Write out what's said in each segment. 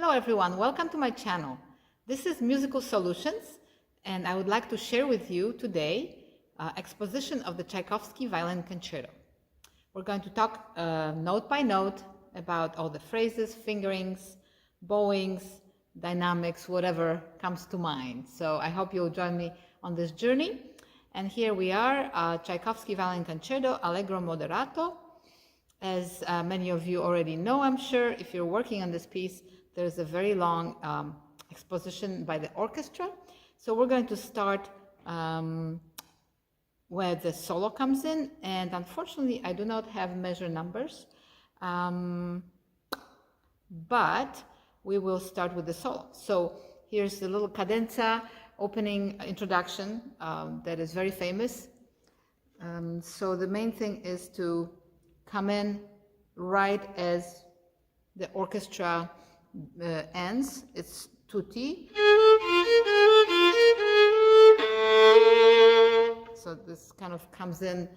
Hello everyone, welcome to my channel. This is Musical Solutions and I would like to share with you today exposition of the Tchaikovsky Violin Concerto. We're going to talk note by note about all the phrases, fingerings, bowings, dynamics, whatever comes to mind. So I hope you'll join me on this journey. And here we are, Tchaikovsky Violin Concerto, Allegro moderato. As many of you already know, I'm sure, if you're working on this piece, there's a very long exposition by the orchestra. So we're going to start where the solo comes in, and unfortunately I do not have measure numbers, but we will start with the solo. So here's the little cadenza opening introduction that is very famous. So the main thing is to come in right as the orchestra ends. It's tutti. So this kind of comes in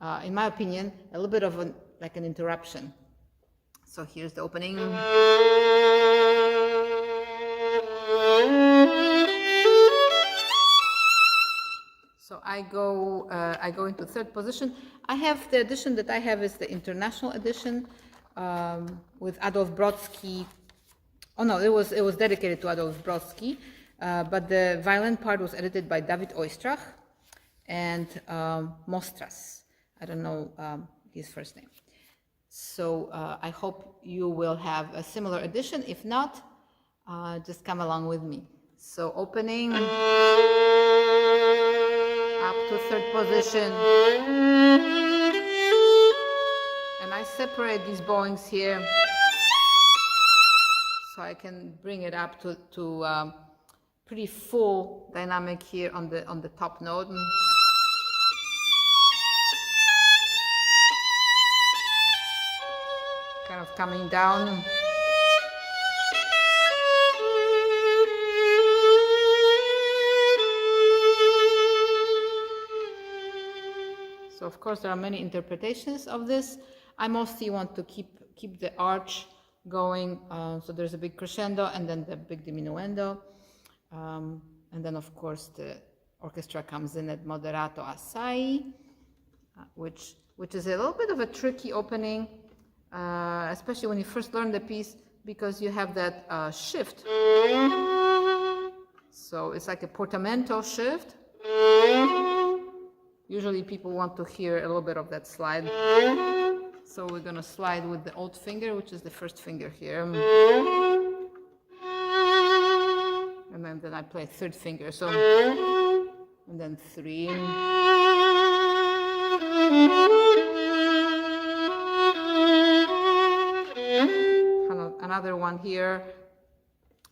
my opinion, a little bit of like an interruption. So here's the opening. So I go into third position. I have the edition that I have is the international edition with Adolf Brodsky. Oh no, it was dedicated to Adolf Brodsky, but the violin part was edited by David Oistrakh and Mostras. I don't know his first name. So I hope you will have a similar edition. If not, just come along with me. So opening up to third position. And I separate these bowings here so I can bring it up to pretty full dynamic here on the top note. Kind of coming down. So of course there are many interpretations of this. I mostly want to keep the arch going. So there's a big crescendo and then the big diminuendo. And then of course the orchestra comes in at moderato assai, which is a little bit of a tricky opening, especially when you first learn the piece, because you have that shift. So it's like a portamento shift. Usually people want to hear a little bit of that slide. So we're going to slide with the old finger, which is the first finger here. And then I play third finger. So, and then three. Another one here.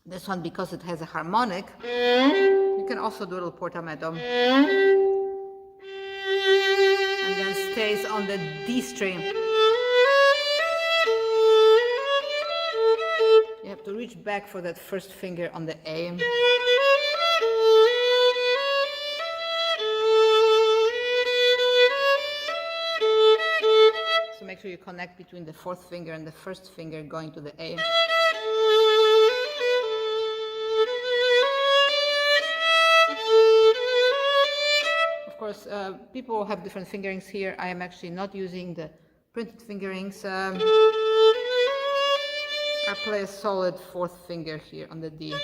This one, because it has a harmonic, you can also do a little portamento. And then stays on the D string. You have to reach back for that first finger on the A. So make sure you connect between the fourth finger and the first finger going to the A. Of course, people have different fingerings here. I am actually not using the printed fingerings. I play a solid fourth finger here on the D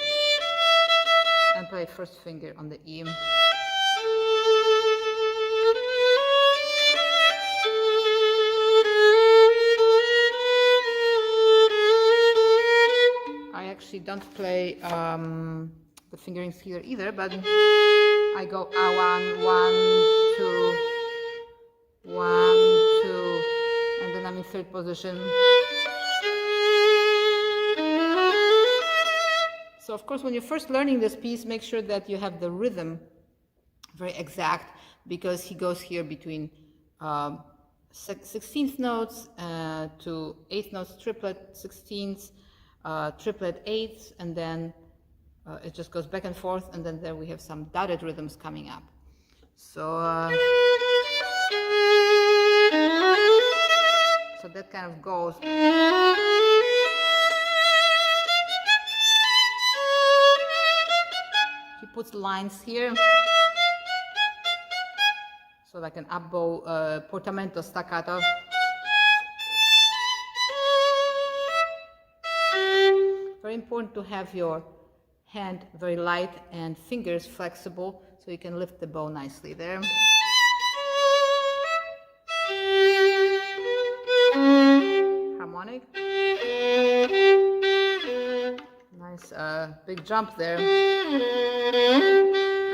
and play first finger on the E. I actually don't play the fingerings here either, but I go A1, 1, 2, 1, 2, and then I'm in third position. So of course, when you're first learning this piece, make sure that you have the rhythm very exact, because he goes here between 16th notes to 8th notes, triplet 16ths, triplet 8ths, and then it just goes back and forth, and then there we have some dotted rhythms coming up. So, so that kind of goes. puts lines here. So like an up bow, portamento, staccato. Very important to have your hand very light and fingers flexible so you can lift the bow nicely there. Harmonic. Nice big jump there.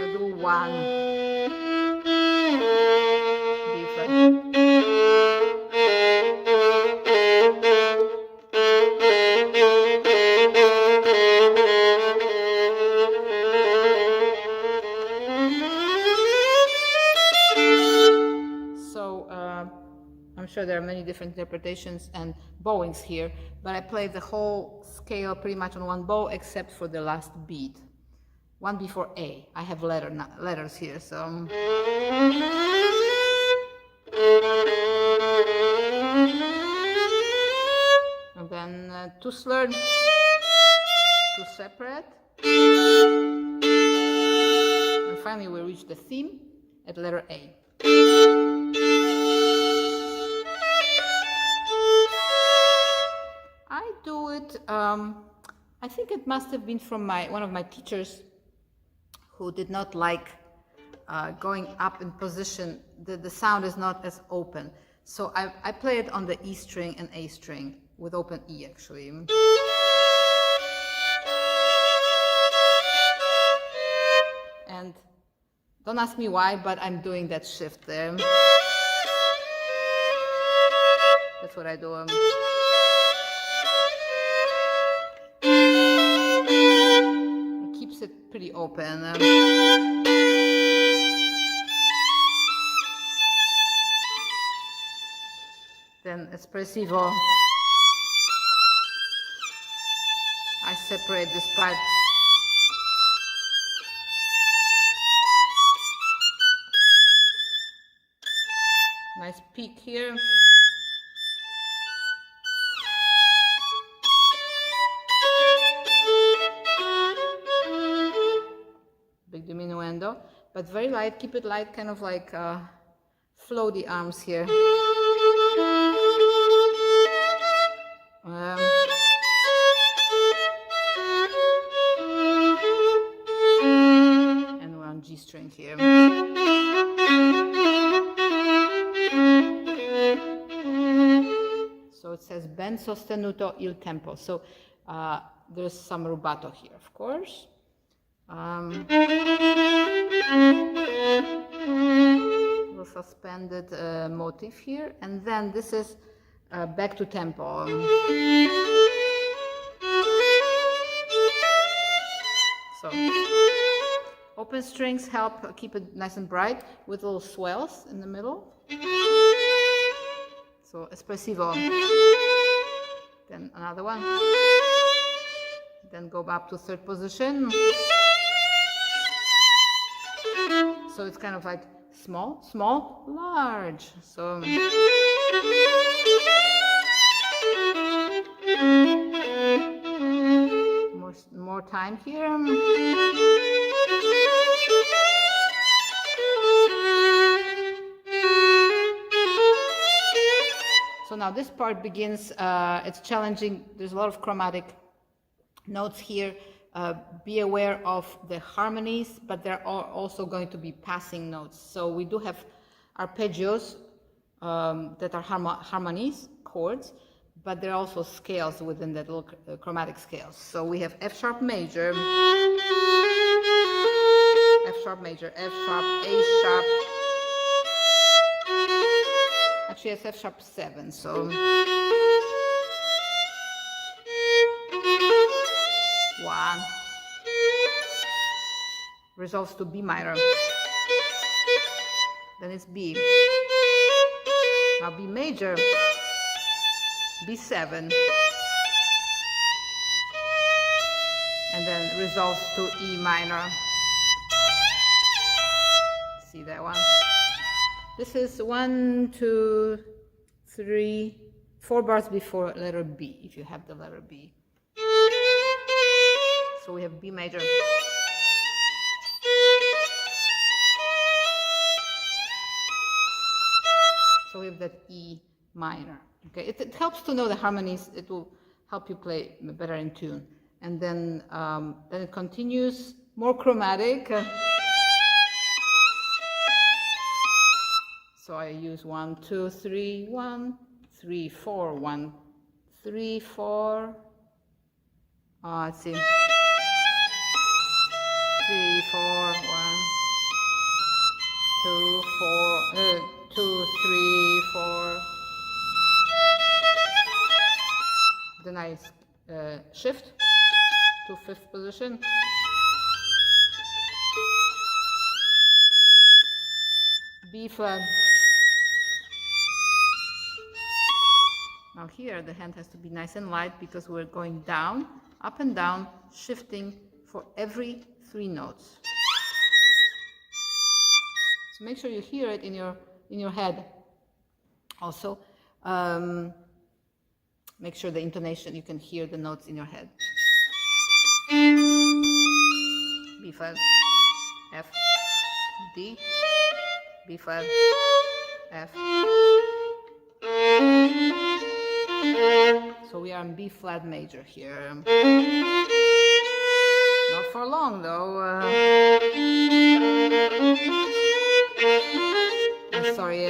I'll do one. B flat. I'm sure there are many different interpretations and bowings here, but I played the whole scale pretty much on one bow except for the last beat. One before A. I have letters here, so. And then two slurred, two separate. And finally we reach the theme at letter A. I do it, I think it must have been from one of my teachers who did not like going up in position. The sound is not as open. So I play it on the E string and A string with open E actually. And don't ask me why, but I'm doing that shift there. That's what I do. It keeps it pretty open. Then espressivo. I separate this part. Nice peak here. Big diminuendo, but very light. Keep it light, kind of like flow the arms here. And we're on G string here. So it says ben sostenuto il tempo. So there's some rubato here, of course. Little suspended motif here, and then this is back to tempo. So open strings help keep it nice and bright with little swells in the middle. So espressivo. Then another one. Then go up to third position. So it's kind of like small, small, large. So more time here. So now this part begins, it's challenging. There's a lot of chromatic notes here. Be aware of the harmonies, but there are also going to be passing notes. So we do have arpeggios that are harmonies, chords, but there are also scales within that little chromatic scales. So we have F sharp major, F sharp major, F sharp, A sharp. Actually, it's F sharp 7. So 1 resolves to B minor. Then it's B. Now B major, B7, and then resolves to E minor. See that one? This is 1, 2, 3, 4 bars before letter B, if you have the letter B. So we have B major, that E minor. Okay, it helps to know the harmonies. It will help you play better in tune. And then it continues, more chromatic. So I use 1, 2, 3, 1, 3, 4, 1, 3, 4. Let's see. 3, 4, 1, 2, 4, 2, 3, 4. Then I shift to 5th position. B flat. Now here the hand has to be nice and light because we're going down, up and down, shifting for every 3 notes. So make sure you hear it in your head. Also, make sure the intonation, you can hear the notes in your head. B flat, F, D, B flat, F. So we are in B flat major here. Not for long though. I'm sorry.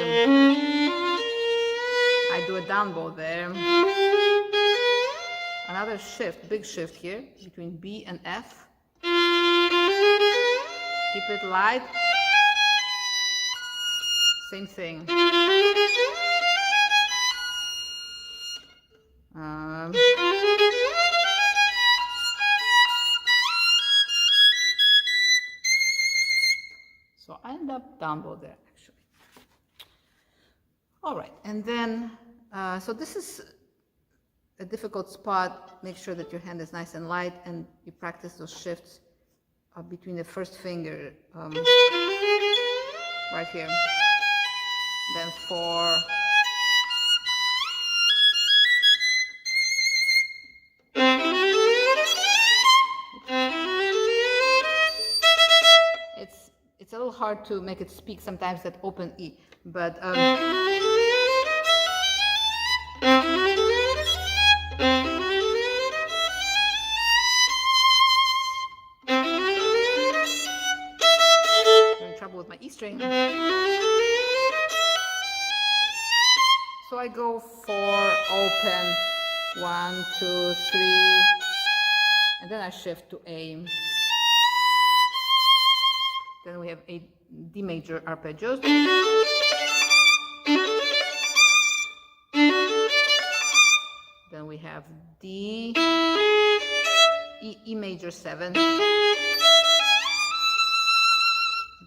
I do a down bow there. Another shift, big shift here between B and F. Keep it light. Same thing. So I end up down bow there actually. All right, and then so this is a difficult spot. Make sure that your hand is nice and light, and you practice those shifts between the first finger right here, then 4. It's a little hard to make it speak sometimes, that open E, but I'm in trouble with my E string. So I go 4, open, 1, 2, 3, and then I shift to A. Then we have a D major arpeggios. Then we have D, E major 7.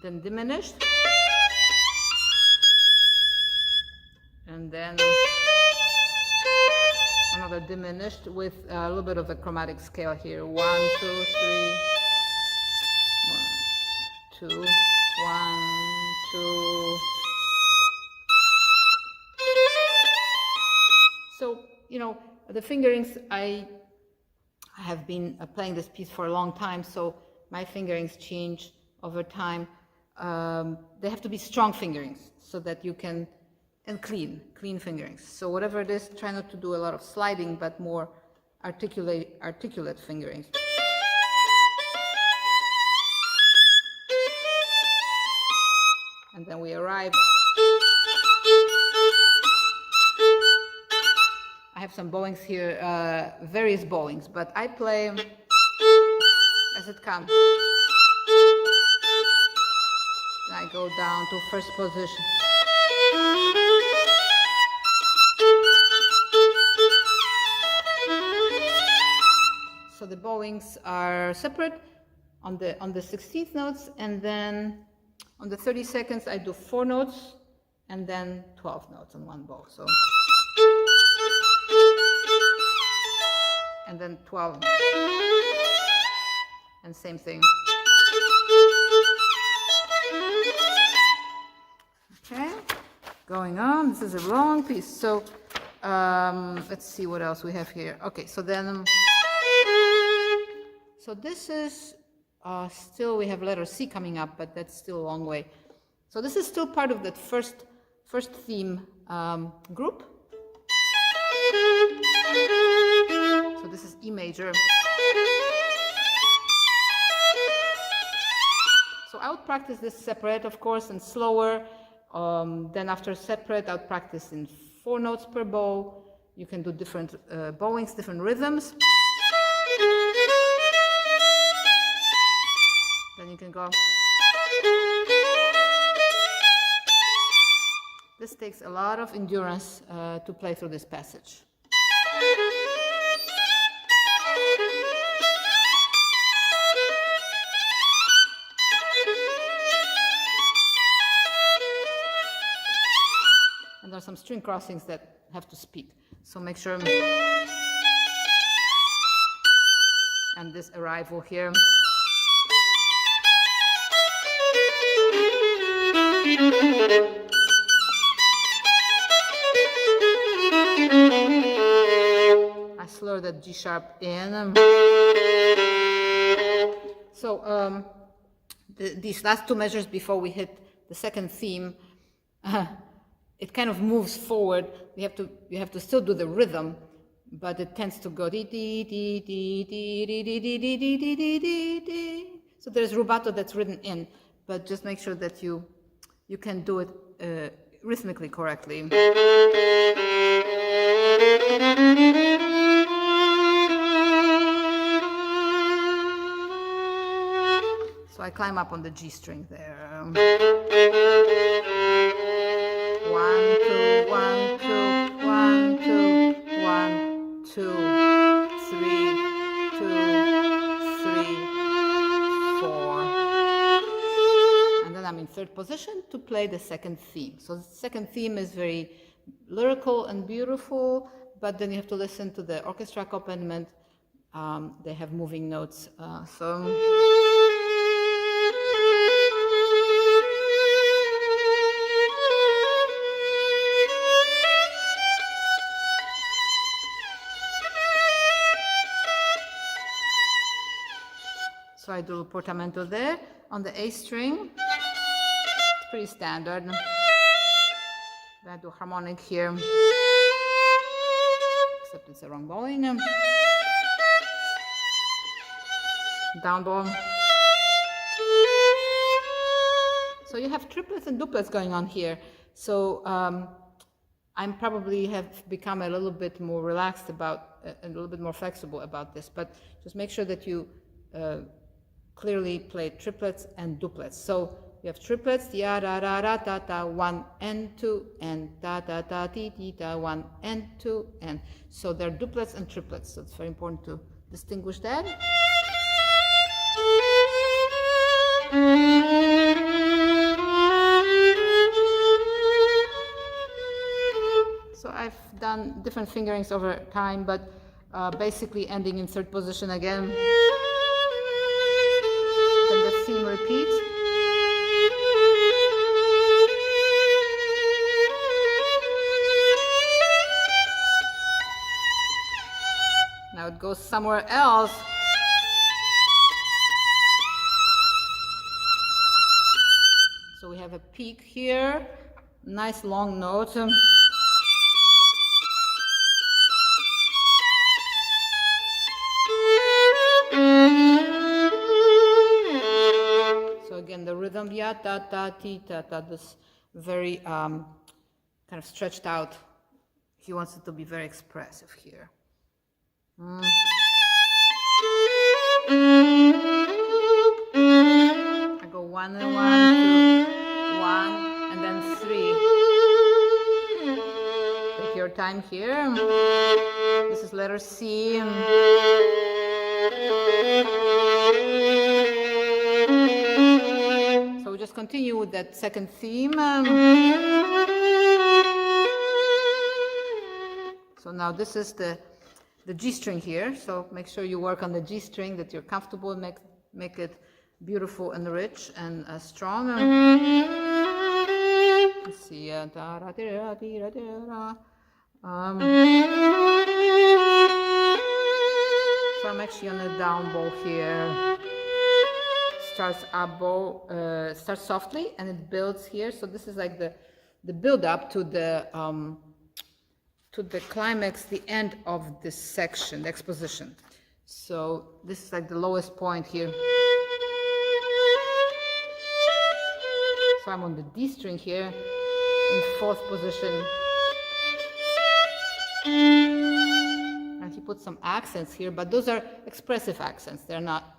Then diminished. And then another diminished with a little bit of a chromatic scale here. 1, 2, 3. 1, 2, 1, 2. So, you know, the fingerings, I have been playing this piece for a long time, so my fingerings change over time. They have to be strong fingerings so that you can, and clean fingerings. So whatever it is, try not to do a lot of sliding, but more articulate fingerings. And then we arrive. I have some bowings here, various bowings, but I play as it comes. Then I go down to 1st position. So the bowings are separate on the 16th notes, and then on the 32nds, I do 4 notes and then 12 notes on one bow. So, and then 12, and same thing. Okay, going on. This is a long piece. So, let's see what else we have here. Okay, so then, so this is. Still we have letter C coming up, but that's still a long way. So this is still part of that first first theme group. So this is E major. So I would practice this separate, of course, and slower. Then after separate, I would practice in 4 notes per bow. You can do different bowings, different rhythms. Then you can go. This takes a lot of endurance to play through this passage. And there are some string crossings that have to speak. So make sure. And this arrival here. I slur that G sharp in. So these last 2 measures before we hit the second theme, it kind of moves forward. You have to still do the rhythm, but it tends to go dee dee dee dee dee dee dee dee dee dee dee dee dee. So there's rubato that's written in, but just make sure that you can do it rhythmically correctly. So I climb up on the G string there. 1, 2, 1, 2, 1, 2, 1, 2, 3, 2, 3, 4. And then I'm in 3rd position to play the second theme. So the second theme is very lyrical and beautiful, but then you have to listen to the orchestra accompaniment. They have moving notes. So I do portamento there on the A string. It's pretty standard. Then I do harmonic here, except it's the wrong bowing. Down bow. So you have triplets and duplets going on here. So I'm probably have become a little bit more relaxed about, a little bit more flexible about this. But just make sure that you clearly play triplets and duplets. So you have triplets, ya da da da da da, 1 and 2, and da da da ti ti da, 1 and 2, and so they're duplets and triplets. So it's very important to distinguish that. So I've done different fingerings over time, but basically ending in 3rd position again. Then the theme repeats. Now it goes somewhere else. So we have a peak here, nice long note. So again, the rhythm, ya ta ta ti ta ta, this very kind of stretched out. He wants it to be very expressive here. I go 1 and 1, 2, 1, and then 3. Take your time here. This is letter C. So we just continue with that second theme. So now this is the G string here, so make sure you work on the G string, that you're comfortable, and make it beautiful and rich and strong. Let's see, so I'm actually on a down bow here. Starts up bow, starts softly and it builds here. So this is like the build-up to the climax, the end of this section, the exposition. So this is like the lowest point here. So I'm on the D string here in 4th position. And he put some accents here, but those are expressive accents. They're not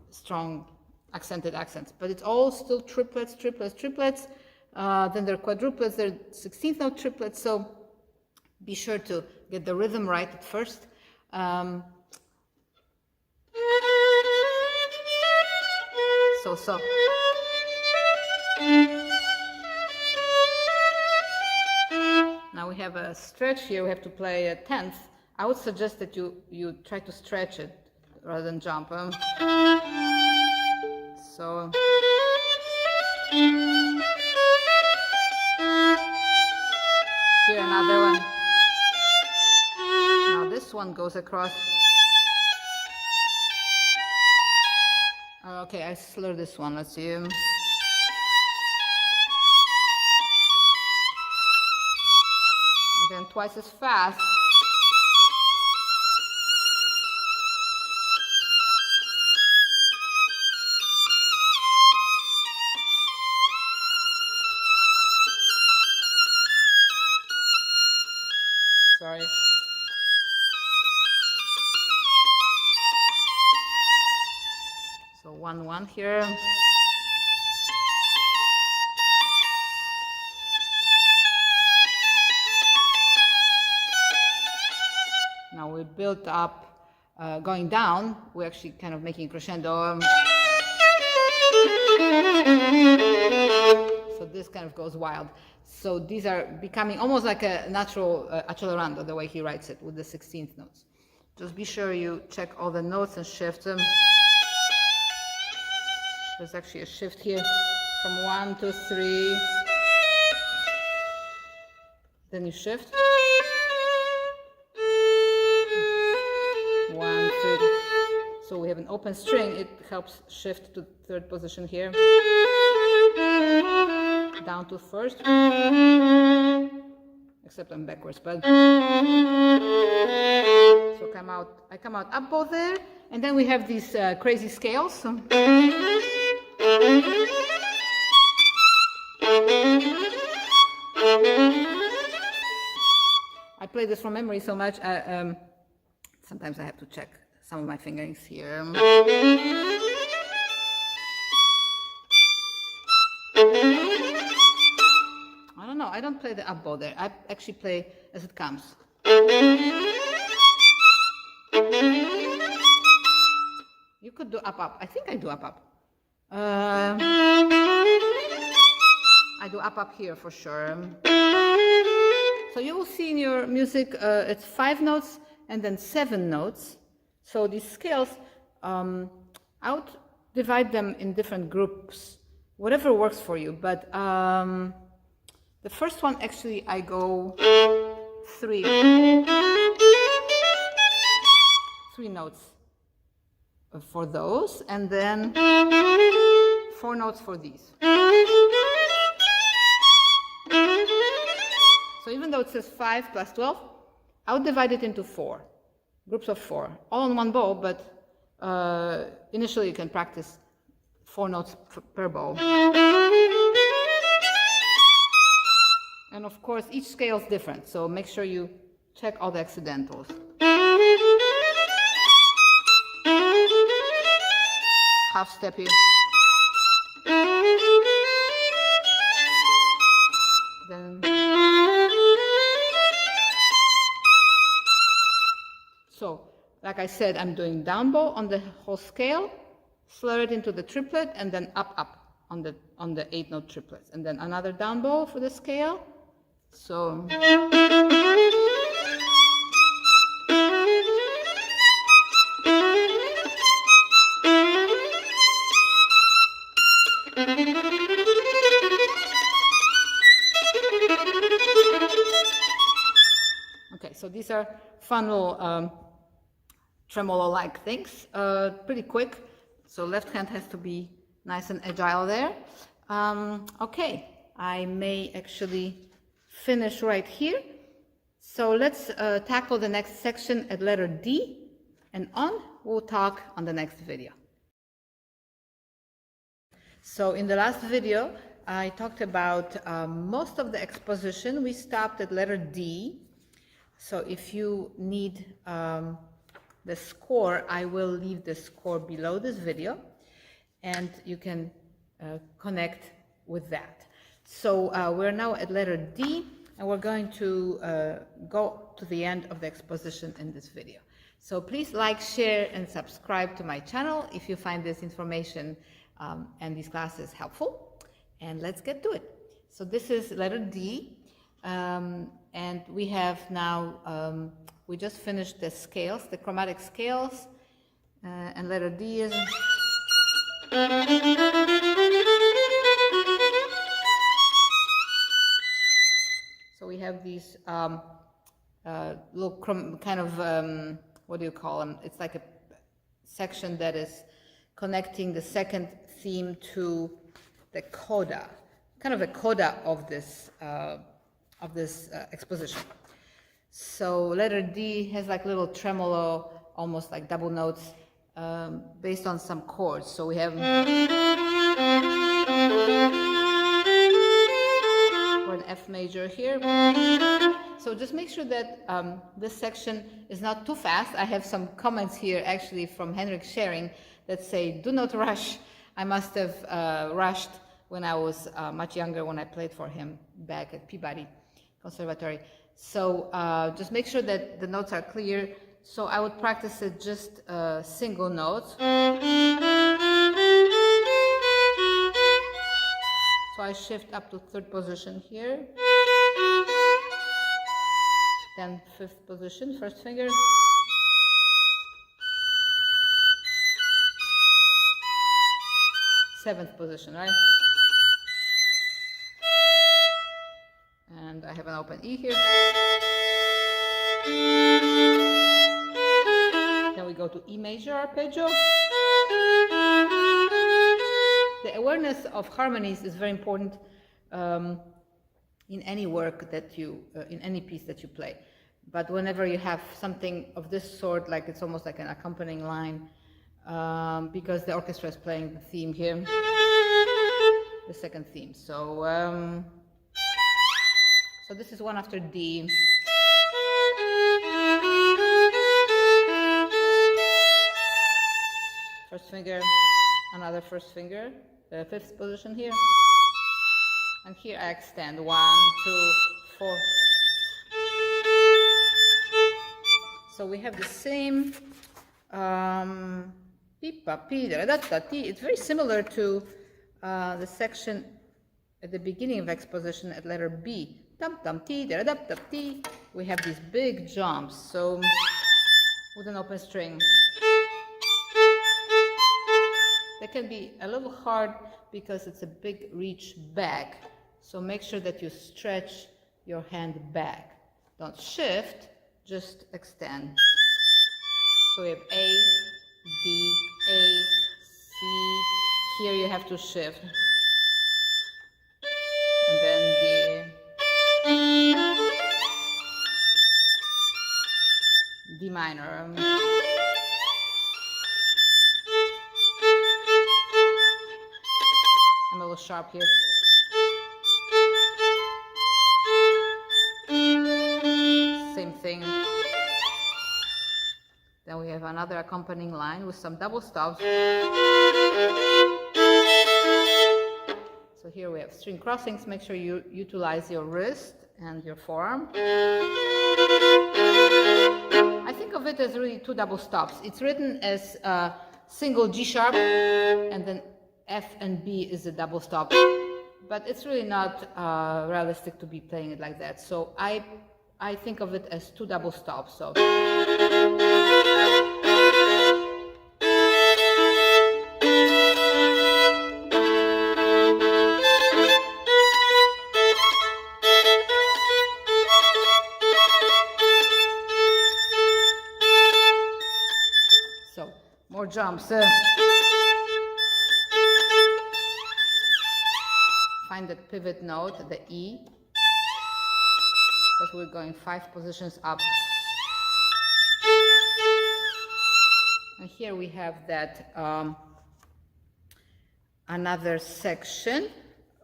strong accented accents, but it's all still triplets, triplets, triplets. Then there are quadruplets, there are 16th note triplets, so be sure to get the rhythm right at first. So. Now we have a stretch here, we have to play a 10th. I would suggest that you try to stretch it rather than jump. So. Here another one. Now this one goes across. Okay, I slur this one, let's see. Again, twice as fast. Sorry. So 1-1 here. Now we built up, going down, we're actually kind of making crescendo. So this kind of goes wild. So these are becoming almost like a natural accelerando, the way he writes it, with the 16th notes. Just be sure you check all the notes and shift them. There's actually a shift here from 1 to 3. Then you shift. 1, 3. So we have an open string. It helps shift to 3rd position here. Down to 1st. Except I'm backwards, but. So I come out up bow there, and then we have these crazy scales. So. I play this from memory so much, sometimes I have to check some of my fingerings here. I don't know, I don't play the up bow there. I actually play as it comes. You could do up. I think I do up. I do up here for sure. So you will see in your music, it's 5 notes and then 7 notes. So these scales, I would divide them in different groups, whatever works for you. But the first one, actually, I go 3 notes for those, and then 4 notes for these. So even though it says 5 plus 12, I would divide it into 4, groups of 4, all on one bow, but initially you can practice 4 notes per bow. And of course, each scale is different, so make sure you check all the accidentals. Half step here. Then. So, like I said, I'm doing down bow on the whole scale, slur it into the triplet, and then up on the 8-note triplets, and then another down bow for the scale. So. Okay, so these are fun little tremolo-like things, pretty quick. So left hand has to be nice and agile there. Okay, I may actually finish right here. So let's tackle the next section at letter D, and on we'll talk on the next video. So in the last video, I talked about most of the exposition. We stopped at letter D. So if you need the score, I will leave the score below this video, and you can connect with that. So we're now at letter D, and we're going to go to the end of the exposition in this video. So please like, share, and subscribe to my channel if you find this information and these classes helpful. And let's get to it. So this is letter D, and we have now, we just finished the scales, the chromatic scales, and letter D is... So we have these little kind of, what do you call them? It's like a section that is connecting the second theme to the coda, kind of a coda of this exposition. So letter D has like little tremolo, almost like double notes, based on some chords. So we have for an F major here. So just make sure that this section is not too fast. I have some comments here actually from Henrik Schering that say, do not rush. I must have rushed when I was much younger, when I played for him back at Peabody Conservatory. So just make sure that the notes are clear. So I would practice it just single notes. So I shift up to third position here. Then fifth position, first finger. Seventh position, right? And I have an open E here. Then we go to E major arpeggio. The awareness of harmonies is very important in any work that you, in any piece that you play. But whenever you have something of this sort, like it's almost like an accompanying line, because the orchestra is playing the theme here, the second theme. So, so this is one after D. First finger, another first finger, the fifth position here. And here I extend 1, 2, 4. So we have the same it's very similar to the section at the beginning of exposition at letter B. We have these big jumps, so with an open string. That can be a little hard because it's a big reach back. So make sure that you stretch your hand back. Don't shift, just extend. So we have A, D, A, C. Here you have to shift. And then D minor. I'm a little sharp here. Same thing. Then we have another accompanying line with some double stops. So here we have string crossings. Make sure you utilize your wrist and your forearm. I think of it as really two double stops. It's written as a single G sharp, and then F and B is a double stop. But it's really not realistic to be playing it like that. So I think of it as two double stops. So. More jumps. find the pivot note, the E, because we're going 5 positions up. And here we have that another section,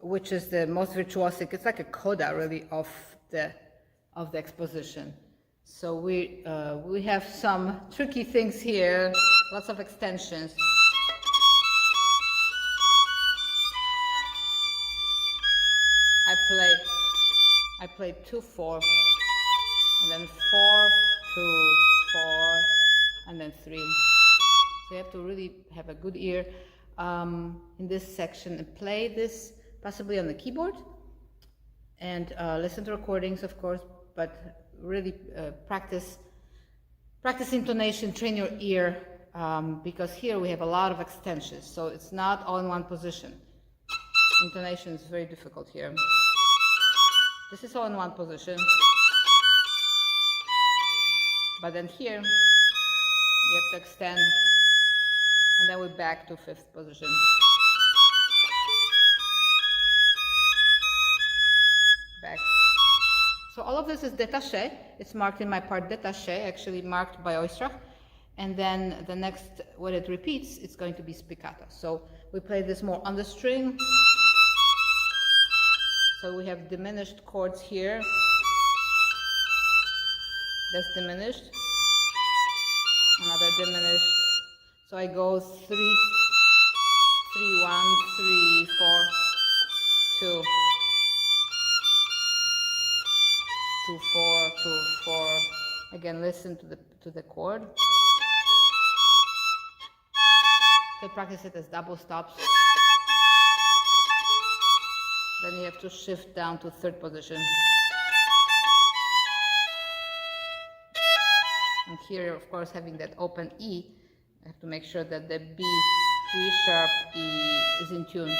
which is the most virtuosic. It's like a coda, really, of the exposition. So we have some tricky things here, lots of extensions. I played 2-4, and then 4-2-4, and then 3. So you have to really have a good ear in this section and play this possibly on the keyboard, and listen to recordings, of course, but really practice intonation, train your ear, because here we have a lot of extensions, so it's not all in one position. Intonation is very difficult here. This is all in one position, but then here you have to extend, and then we're back to 5th position. Back. So all of this is détaché. It's marked in my part détaché, actually marked by Oistrakh. And then the next, when it repeats, it's going to be spiccato. So we play this more on the string. So we have diminished chords here. That's diminished. Another diminished. So I go 3, 3, 1, 3, 4, 2. 2, 4, 2, 4. Again, listen to the chord. You can practice it as double stops. Then you have to shift down to 3rd position. And here, of course, having that open E, I have to make sure that the B, G sharp, E is in tune.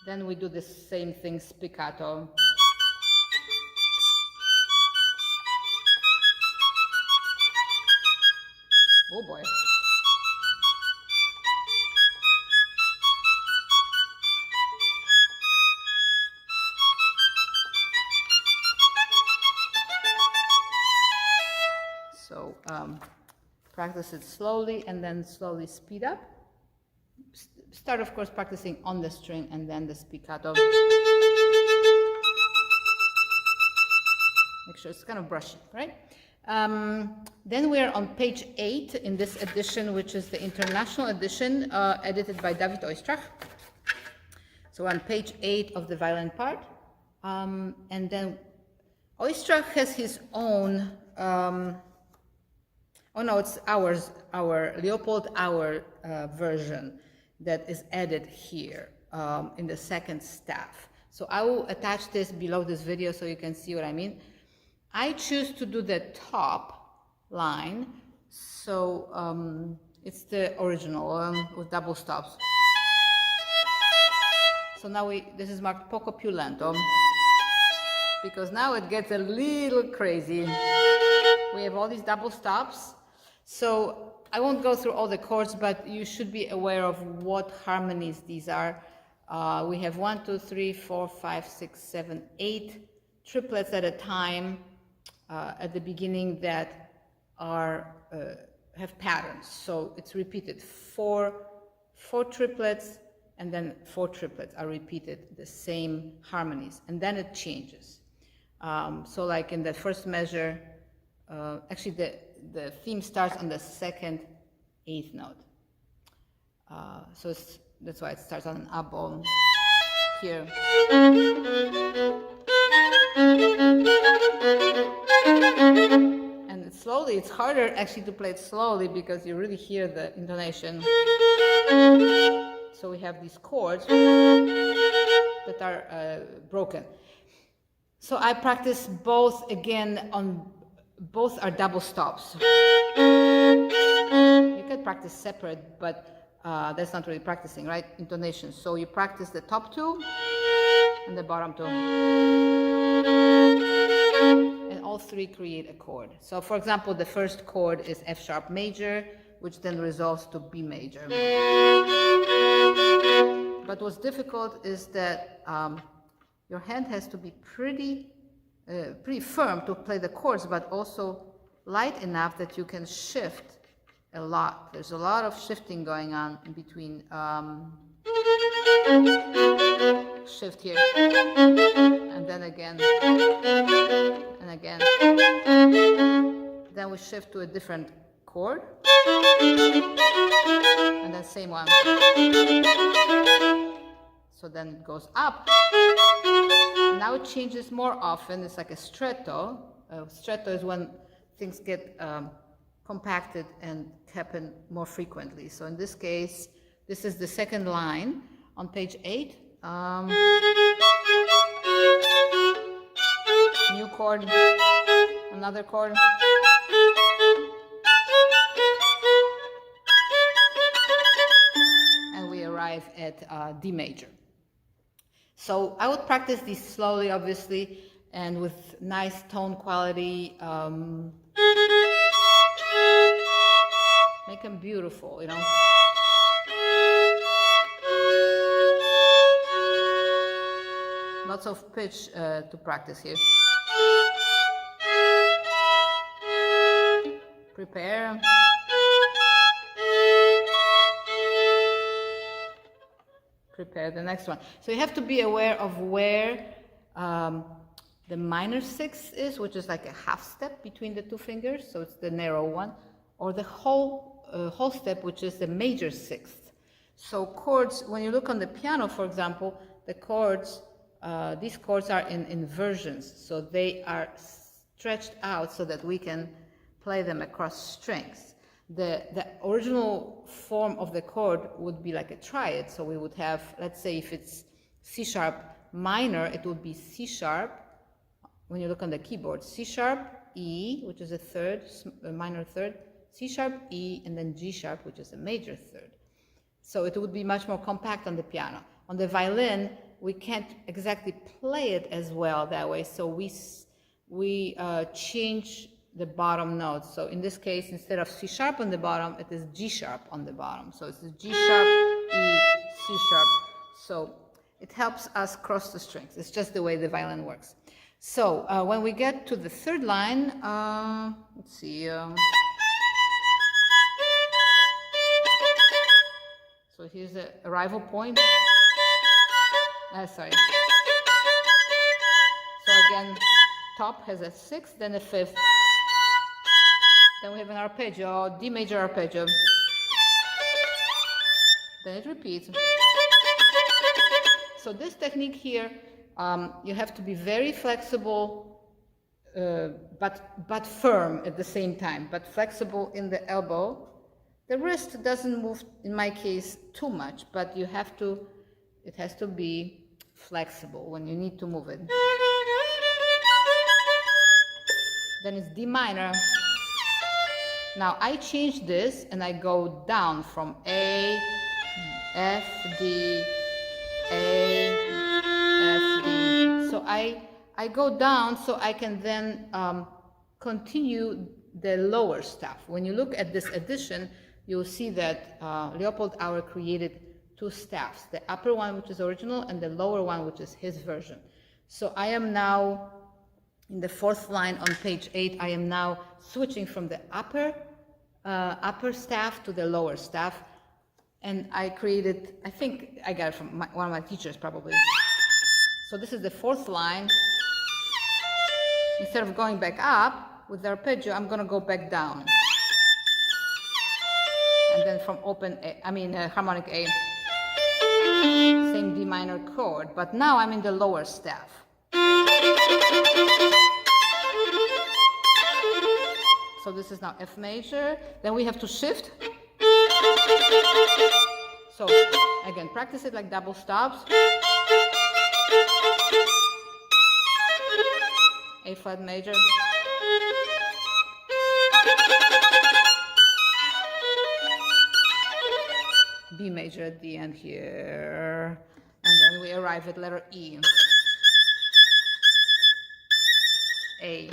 Then we do the same thing, spiccato. Oh boy. So practice it slowly and then slowly speed up. Start, of course, practicing on the string and then the spiccato. Make sure it's kind of brushy, right? Then we are on page 8 in this edition, which is the international edition, edited by David Oistrakh. So on page 8 of the violin part. And then Oistrakh has his own, oh no, it's our Leopold Auer version that is added here in the 2nd staff. So I will attach this below this video so you can see what I mean. I choose to do the top line, so it's the original with double stops. So now this is marked poco più lento, because now it gets a little crazy. We have all these double stops, so I won't go through all the chords, but you should be aware of what harmonies these are. We have 1, 2, 3, 4, 5, 6, 7, 8 triplets at a time at the beginning that are have patterns. So it's repeated 4 triplets, and then 4 triplets are repeated, the same harmonies, and then it changes. So like in the first measure, actually the theme starts on the 2nd 8th note. So that's why it starts on an oboe here. And slowly, it's harder actually to play it slowly because you really hear the intonation. So we have these chords that are broken. So I practice both again on both are double stops. You can practice separate, but that's not really practicing, right? Intonation. So you practice the top 2 and the bottom 2. And all 3 create a chord. So for example, the first chord is F sharp major, which then resolves to B major. But what's difficult is that your hand has to be pretty firm to play the chords, but also light enough that you can shift a lot. There's a lot of shifting going on in between. Shift here, and then again, and again. Then we shift to a different chord, and then same one. So then it goes up. Now it changes more often. It's like a stretto. Stretto is when things get compacted and happen more frequently. So in this case, this is the second line on page 8. New chord, another chord. And we arrive at D major. So I would practice these slowly, obviously, and with nice tone quality. Make them beautiful, you know. Lots of pitch to practice here. Prepare. Prepare the next one. So you have to be aware of where the minor sixth is, which is like a half step between the two fingers, so it's the narrow one, or the whole step, which is the major sixth. So chords, when you look on the piano, for example, the chords, these chords are in inversions, so they are stretched out so that we can play them across strings. The original form of the chord would be like a triad, so we would have, let's say if it's C sharp minor, it would be C sharp, when you look on the keyboard, C sharp, E, which is a third, a minor third, C sharp, E, and then G sharp, which is a major third. So it would be much more compact on the piano. On the violin, we can't exactly play it as well that way, so we change the bottom notes. So in this case, instead of C sharp on the bottom, it is G sharp on the bottom. So it's G sharp, E, C sharp. So it helps us cross the strings. It's just the way the violin works. So when we get to the third line, let's see. So here's the arrival point. Sorry. So again, top has a sixth, then a fifth. Then we have an arpeggio, D major arpeggio. Then it repeats. So this technique here, you have to be very flexible, but firm at the same time, but flexible in the elbow. The wrist doesn't move, in my case, too much, but you have to, it has to be flexible when you need to move it. Then it's D minor. Now I change this and I go down from A, F, D, A, F, D. So I go down so I can then continue the lower stuff. When you look at this edition, you'll see that Leopold Auer created two staffs, the upper one, which is original, and the lower one, which is his version. So I am now in the fourth line on page 8. I am now switching from the upper staff to the lower staff, and I created, I think I got it from one of my teachers probably. So this is the fourth line. Instead of going back up with the arpeggio, I'm going to go back down. And then from harmonic A, same D minor chord, but now I'm in the lower staff. So this is now F major, then we have to shift. So again, practice it like double stops. A flat major. B major at the end here, and then we arrive at letter E. A.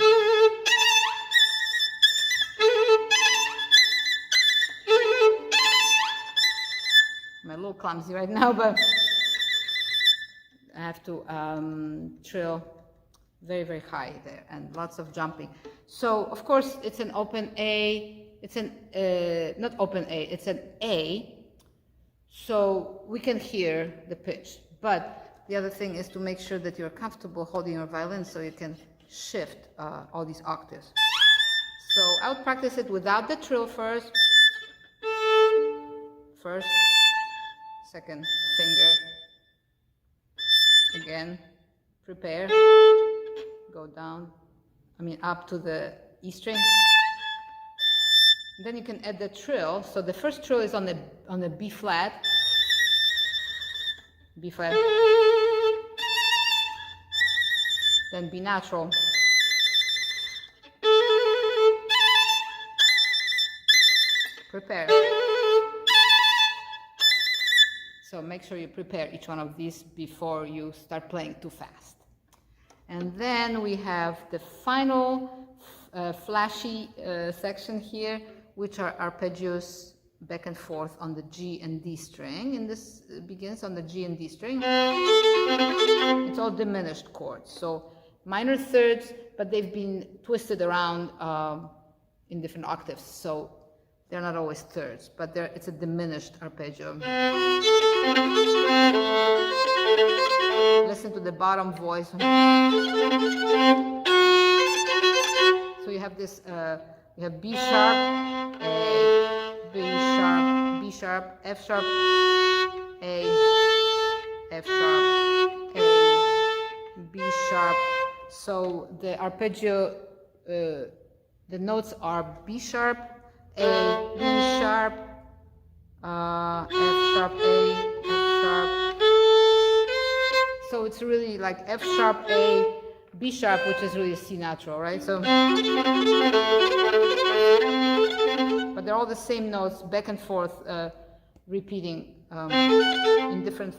I'm a little clumsy right now, but have to trill very, very high there, and lots of jumping. So, of course, it's an open A, it's an, not open A, it's an A, so we can hear the pitch. But the other thing is to make sure that you're comfortable holding your violin so you can shift all these octaves. So I would practice it without the trill first. First, second finger. Again, prepare. Go down, up to the E string. Then you can add the trill. So the first trill is on the B flat. B flat. Then B natural. Prepare. So make sure you prepare each one of these before you start playing too fast. And then we have the final flashy section here, which are arpeggios back and forth on the G and D string. And this begins on the G and D string. It's all diminished chords. So minor thirds, but they've been twisted around in different octaves. So they're not always thirds, but it's a diminished arpeggio. Listen to the bottom voice. So you have this, you have B sharp, A, B sharp, B sharp, F sharp, A, F sharp, A, B sharp. So the arpeggio, the notes are B sharp, A, B sharp, F sharp, A, F sharp. So it's really like F sharp, A, B sharp, which is really a C natural, right? So, but they're all the same notes, back and forth, repeating in different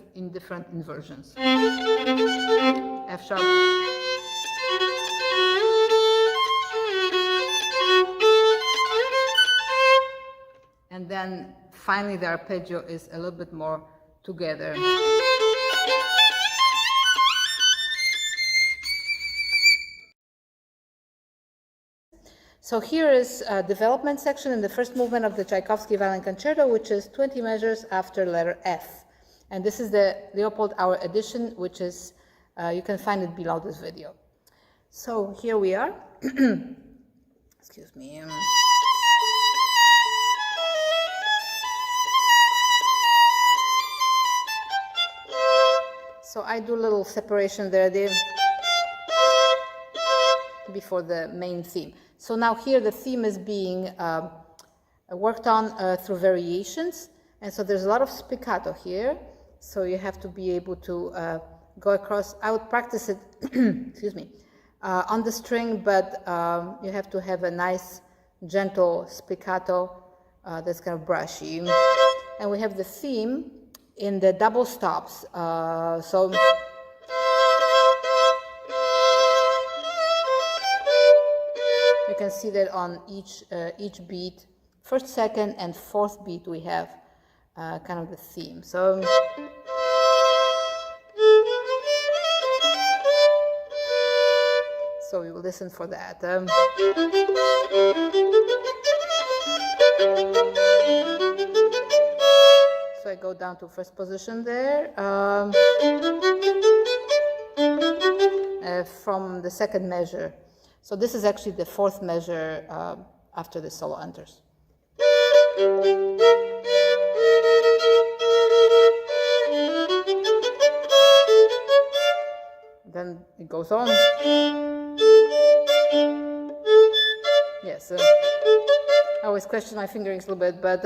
inversions. F sharp. And then finally the arpeggio is a little bit more together. So here is a development section in the first movement of the Tchaikovsky Violin Concerto, which is 20 measures after letter F. And this is the Leopold Auer edition, which is, you can find it below this video. So here we are. Excuse me. So I do a little separation there before the main theme. So now here the theme is being worked on through variations, and so there's a lot of spiccato here, so you have to be able to go across. I would practice it excuse me, on the string, but you have to have a nice gentle spiccato that's kind of brushy. And we have the theme in the double stops, so you can see that on each beat, first, second, and fourth beat, we have kind of the theme. So we will listen for that. So I go down to first position there. From the second measure. So this is actually the fourth measure after the solo enters. Then it goes on. Yes, I always question my fingerings a little bit, but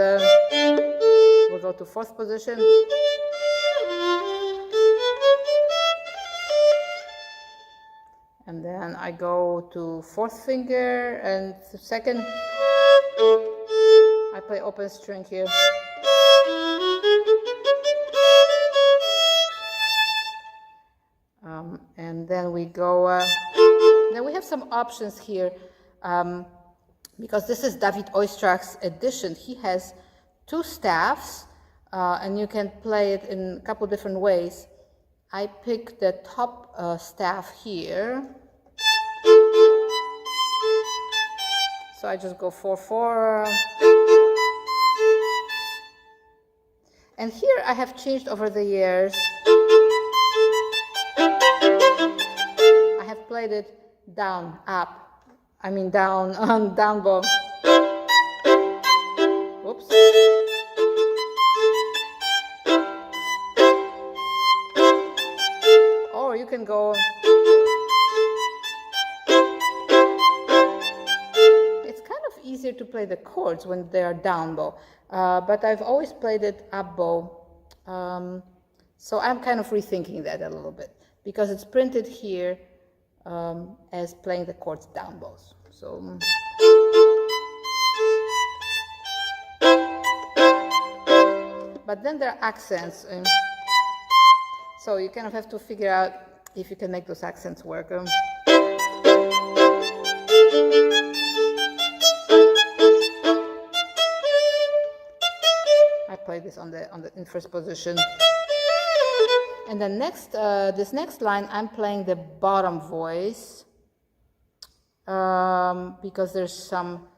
we'll go to fourth position. And then I go to fourth finger and second. I play open string here. And then we go, then we have some options here, because this is David Oistrak's edition. He has two staffs, and you can play it in a couple different ways. I pick the top staff here. So I just go 4/4. And here I have changed over the years. I have played it down, up. I mean down, on down bow. Whoops. Or you can go. It's kind of easier to play the chords when they are down bow. But I've always played it up bow, so I'm kind of rethinking that a little bit because it's printed here as playing the chords down bows. So, but then there are accents, so you kind of have to figure out if you can make those accents work. Play this in first position, and then next this next line I'm playing the bottom voice because there's some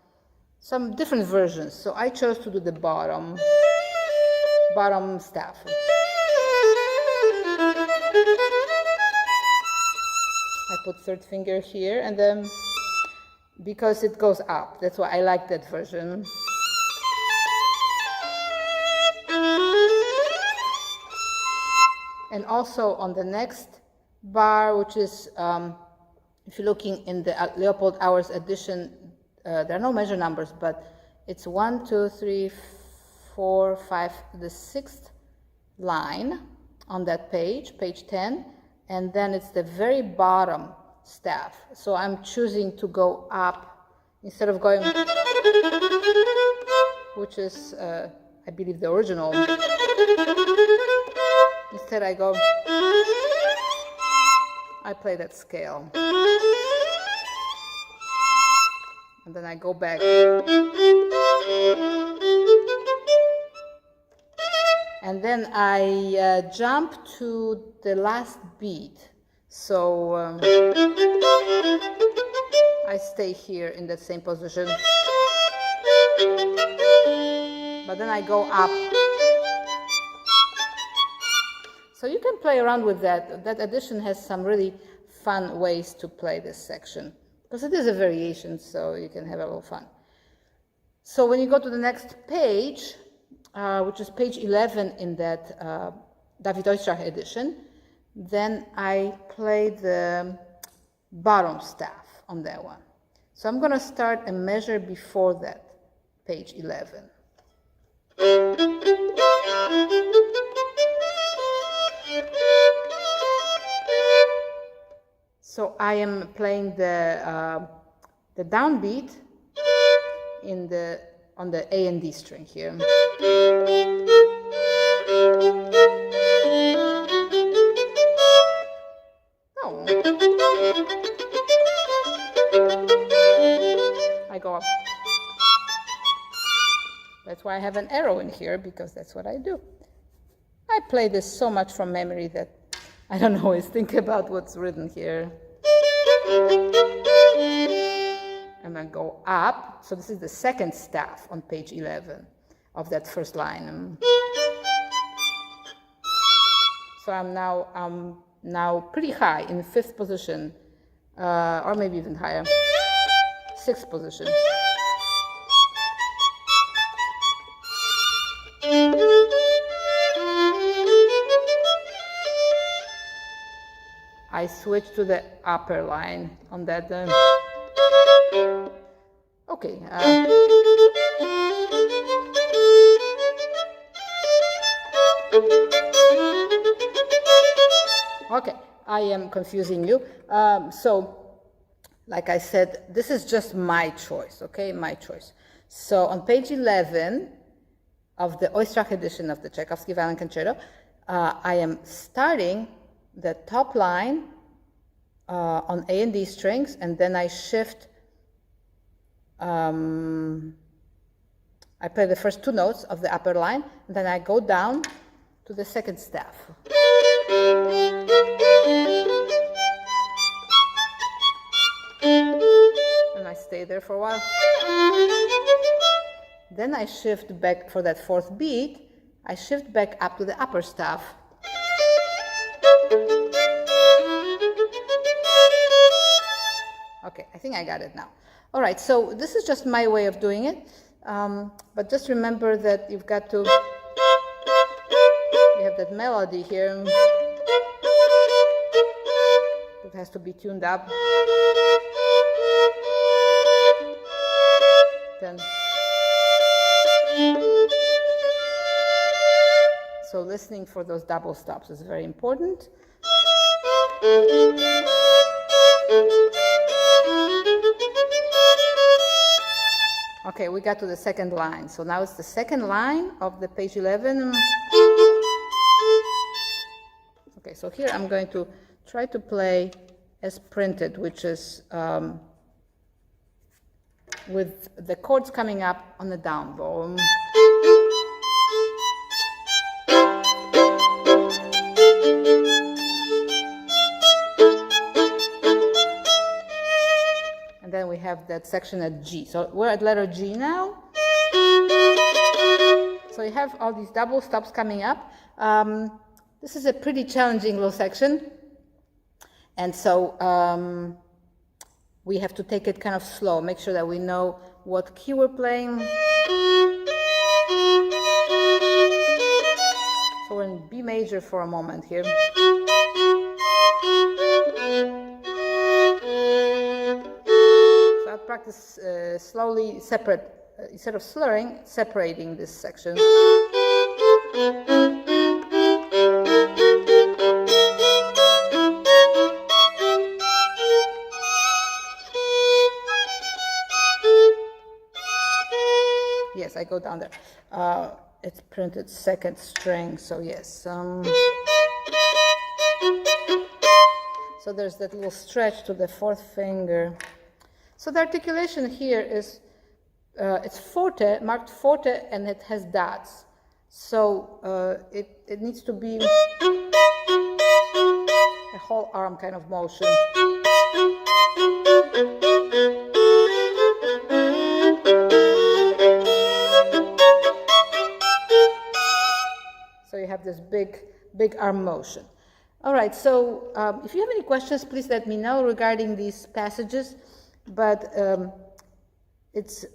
different versions, so I chose to do the bottom staff. I put third finger here, and then because it goes up, that's why I like that version. And also on the next bar, which is, if you're looking in the Leopold Auer's edition, there are no measure numbers, but it's 1, 2, 3, 4, 5, the 6th line on that page, page 10, and then it's the very bottom staff. So I'm choosing to go up instead of going, which is, I believe, the original. Instead I go, I play that scale. And then I go back. And then I jump to the last beat. So I stay here in that same position. But then I go up. So you can play around with that. That edition has some really fun ways to play this section, because it is a variation, so you can have a little fun. So when you go to the next page, which is page 11 in that David Oistrakh edition, then I play the bottom staff on that one. So I'm going to start a measure before that, page 11. So I am playing the downbeat on the A and D string here. No. I go up. That's why I have an arrow in here, because that's what I do. I play this so much from memory that I don't always think about what's written here. And then go up. So this is the second staff on page 11 of that first line. So I'm now pretty high in the 5th position, or maybe even higher, 6th position. I switch to the upper line on that. Okay. Okay, I am confusing you. So, like I said, this is just my choice, okay? My choice. So on page 11 of the Oistrakh edition of the Tchaikovsky Violin Concerto, I am starting the top line on A and D strings, and then I shift. I play the first 2 notes of the upper line, and then I go down to the second staff. stay there for a while. Then I shift back for that fourth beat. I shift back up to the upper staff. Okay, I think I got it now. All right, so this is just my way of doing it. But just remember that you've got to, you have that melody here. It has to be tuned up. Then, so listening for those double stops is very important. Okay, we got to the second line. So now it's the second line of the page 11. Okay, so here I'm going to try to play as printed, which is with the chords coming up on the down bow. And then we have that section at G. So we're at letter G now. So you have all these double stops coming up. This is a pretty challenging little section. And so we have to take it kind of slow, make sure that we know what key we're playing. So we're in B major for a moment here. So I'll practice slowly separate, instead of slurring, separating this section. Yes, I go down there. It's printed second string, so yes. So there's that little stretch to the fourth finger. So the articulation here is, it's forte, marked forte, and it has dots. So it needs to be a whole arm kind of motion. So you have this big arm motion. All right, so if you have any questions, please let me know regarding these passages. But it's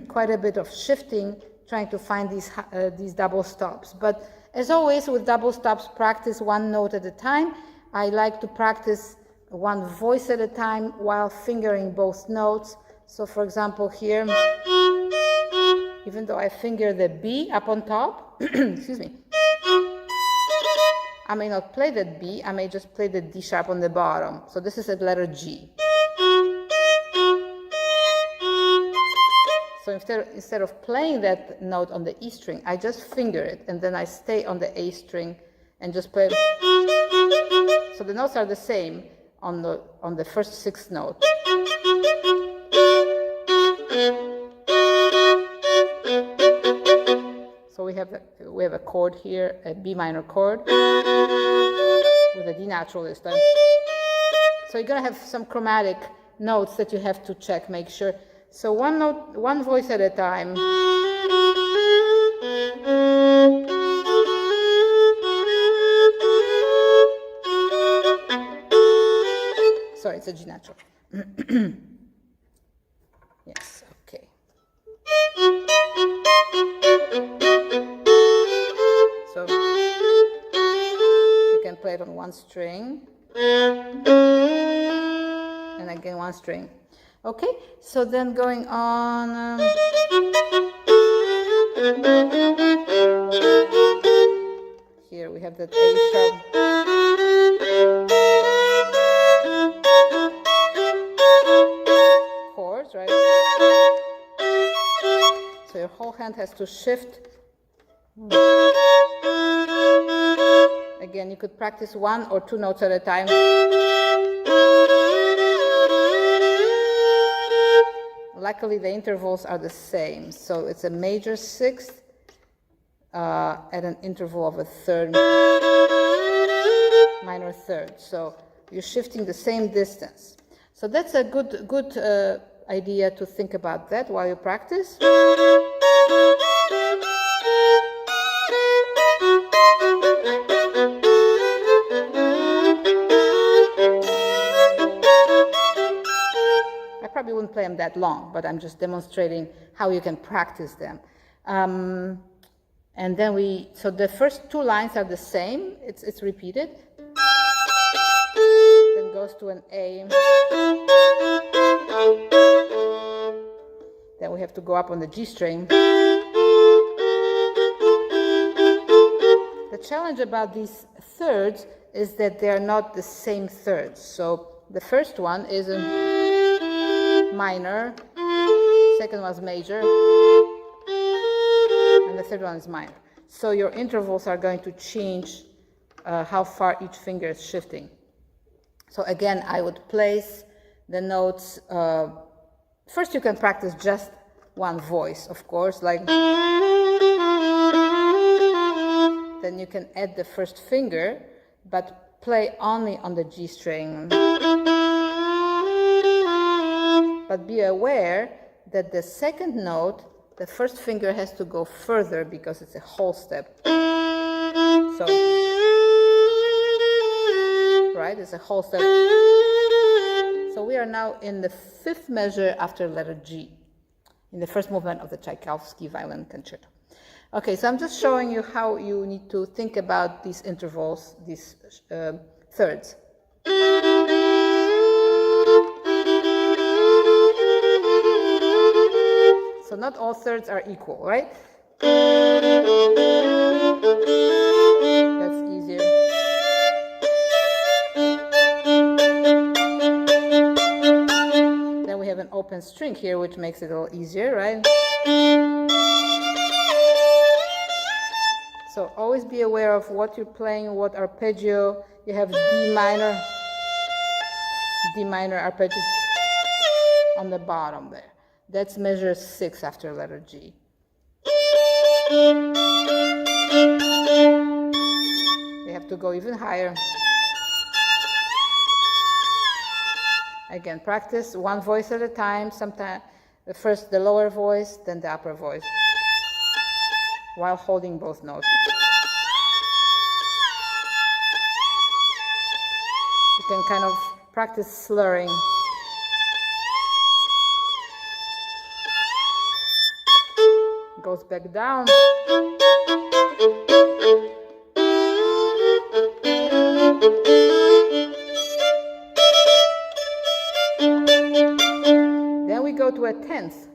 quite a bit of shifting, trying to find these double stops. But as always, with double stops, practice one note at a time. I like to practice one voice at a time while fingering both notes. So for example, here, even though I finger the B up on top, excuse me, I may not play that B, I may just play the D sharp on the bottom. So this is at letter G. So instead of playing that note on the E string, I just finger it, and then I stay on the A string and just play. So the notes are the same on the first sixth note. So we have a chord here, a B minor chord with a D natural this time. So you're gonna have some chromatic notes that you have to check, make sure. So one note, one voice at a time. Sorry, it's a G natural. Yes, okay. So you can play it on one string, and again one string. Okay, so then going on, here we have that A sharp. Chords, right? So your whole hand has to shift. Again, you could practice one or two notes at a time. Luckily, the intervals are the same. So it's a major sixth at an interval of a third, minor third. So you're shifting the same distance. So that's a good idea to think about that while you practice. I probably wouldn't play them that long, but I'm just demonstrating how you can practice them. And then so the first two lines are the same, it's repeated. Then goes to an A. Then we have to go up on the G string. The challenge about these thirds is that they are not the same thirds. So the first one is a minor, second one is major, and the third one is minor. So your intervals are going to change how far each finger is shifting. So again, I would place the notes. First you can practice just one voice, of course, like. Then you can add the first finger, but play only on the G string. But be aware that the second note, the first finger has to go further because it's a whole step. So, right, it's a whole step. So we are now in the fifth measure after letter G, in the first movement of the Tchaikovsky Violin Concerto. Okay, so I'm just showing you how you need to think about these intervals, these thirds. So not all thirds are equal, right? That's easier. Then we have an open string here, which makes it a little easier, right? So always be aware of what you're playing, what arpeggio. You have D minor arpeggio on the bottom there. That's measure 6 after letter G. You have to go even higher. Again, practice one voice at a time. Sometimes first the lower voice, then the upper voice, while holding both notes. You can kind of practice slurring. Goes back down. Then we go to a tenth.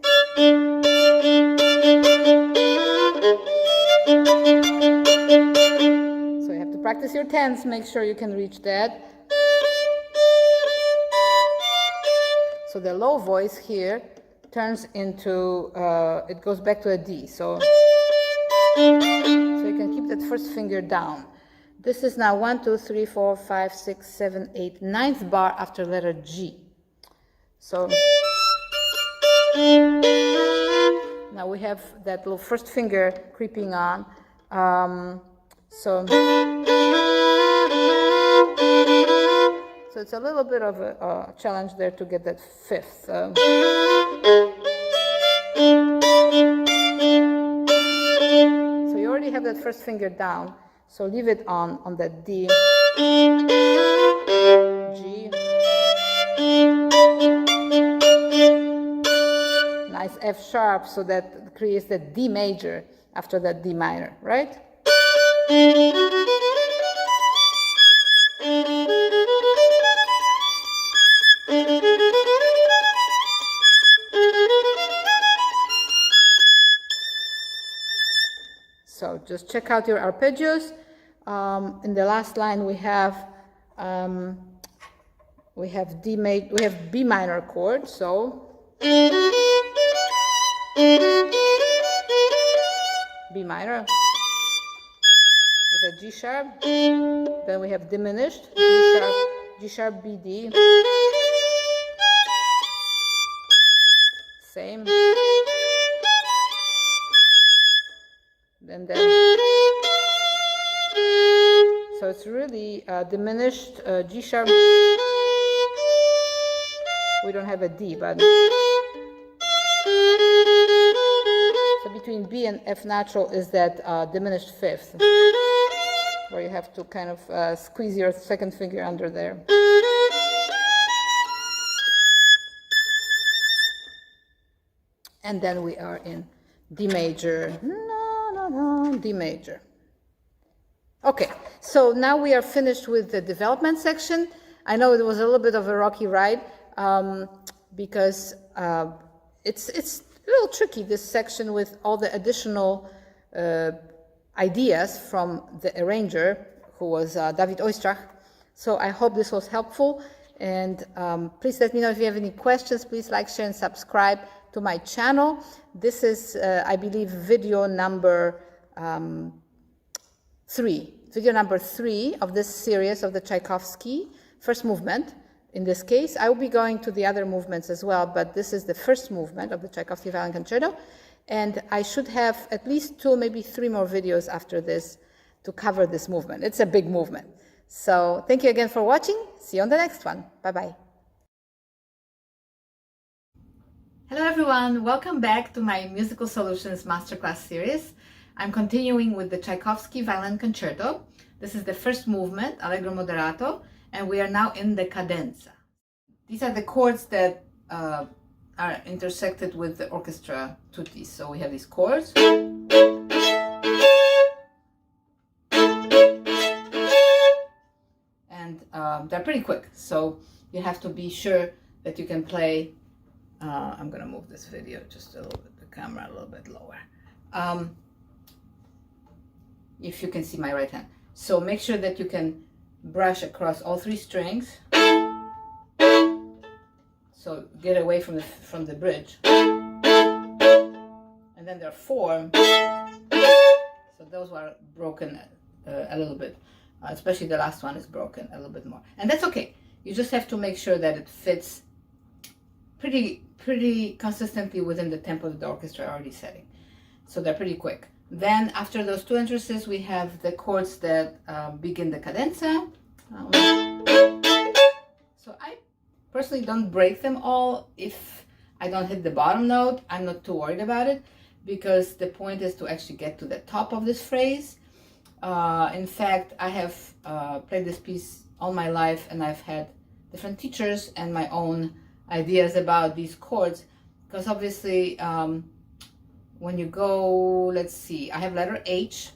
So you have to practice your tenths, make sure you can reach that. So the low voice here turns into, it goes back to a D. So you can keep that first finger down. This is now 1, 2, 3, 4, 5, 6, 7, 8, 9th bar after letter G. So now we have that little first finger creeping on. So it's a little bit of a challenge there to get that fifth. So you already have that first finger down, so leave it on that D, G, nice F sharp, so that creates that D major after that D minor, right? So just check out your arpeggios. In the last line we have B minor chord. So B minor with a G sharp. Then we have diminished G sharp B D. Same. And then, so it's really diminished G sharp. We don't have a D, but between B and F natural is that diminished fifth, where you have to kind of squeeze your second finger under there. And then we are in D major, D major. Okay, so now we are finished with the development section. I know it was a little bit of a rocky ride because it's a little tricky, this section, with all the additional ideas from the arranger, who was David Oistrach. So I hope this was helpful, and please let me know if you have any questions. Please like, share, and subscribe to my channel. This is, I believe, video number 3. Video number 3 of this series of the Tchaikovsky first movement. In this case, I will be going to the other movements as well, but this is the first movement of the Tchaikovsky Violin Concerto, and I should have at least 2, maybe 3 more videos after this to cover this movement. It's a big movement. So thank you again for watching. See you on the next one. Bye-bye. Hello everyone, welcome back to my Musical Solutions Masterclass Series. I'm continuing with the Tchaikovsky Violin Concerto. This is the first movement, Allegro moderato, and we are now in the cadenza. These are the chords that are intersected with the orchestra tutti. So we have these chords. And they're pretty quick, so you have to be sure that you can play. I'm going to move this video just a little bit, the camera a little bit lower. If you can see my right hand. So make sure that you can brush across all 3 strings. So get away from the bridge. And then there are 4. So those were broken a little bit. Especially the last one is broken a little bit more. And that's okay. You just have to make sure that it fits pretty consistently within the tempo that the orchestra are already setting. So they're pretty quick. Then after those 2 entrances, we have the chords that begin the cadenza. So I personally don't break them all. If I don't hit the bottom note, I'm not too worried about it, because the point is to actually get to the top of this phrase. In fact, I have played this piece all my life, and I've had different teachers and my own ideas about these chords, because obviously when you go, let's see, I have letter H.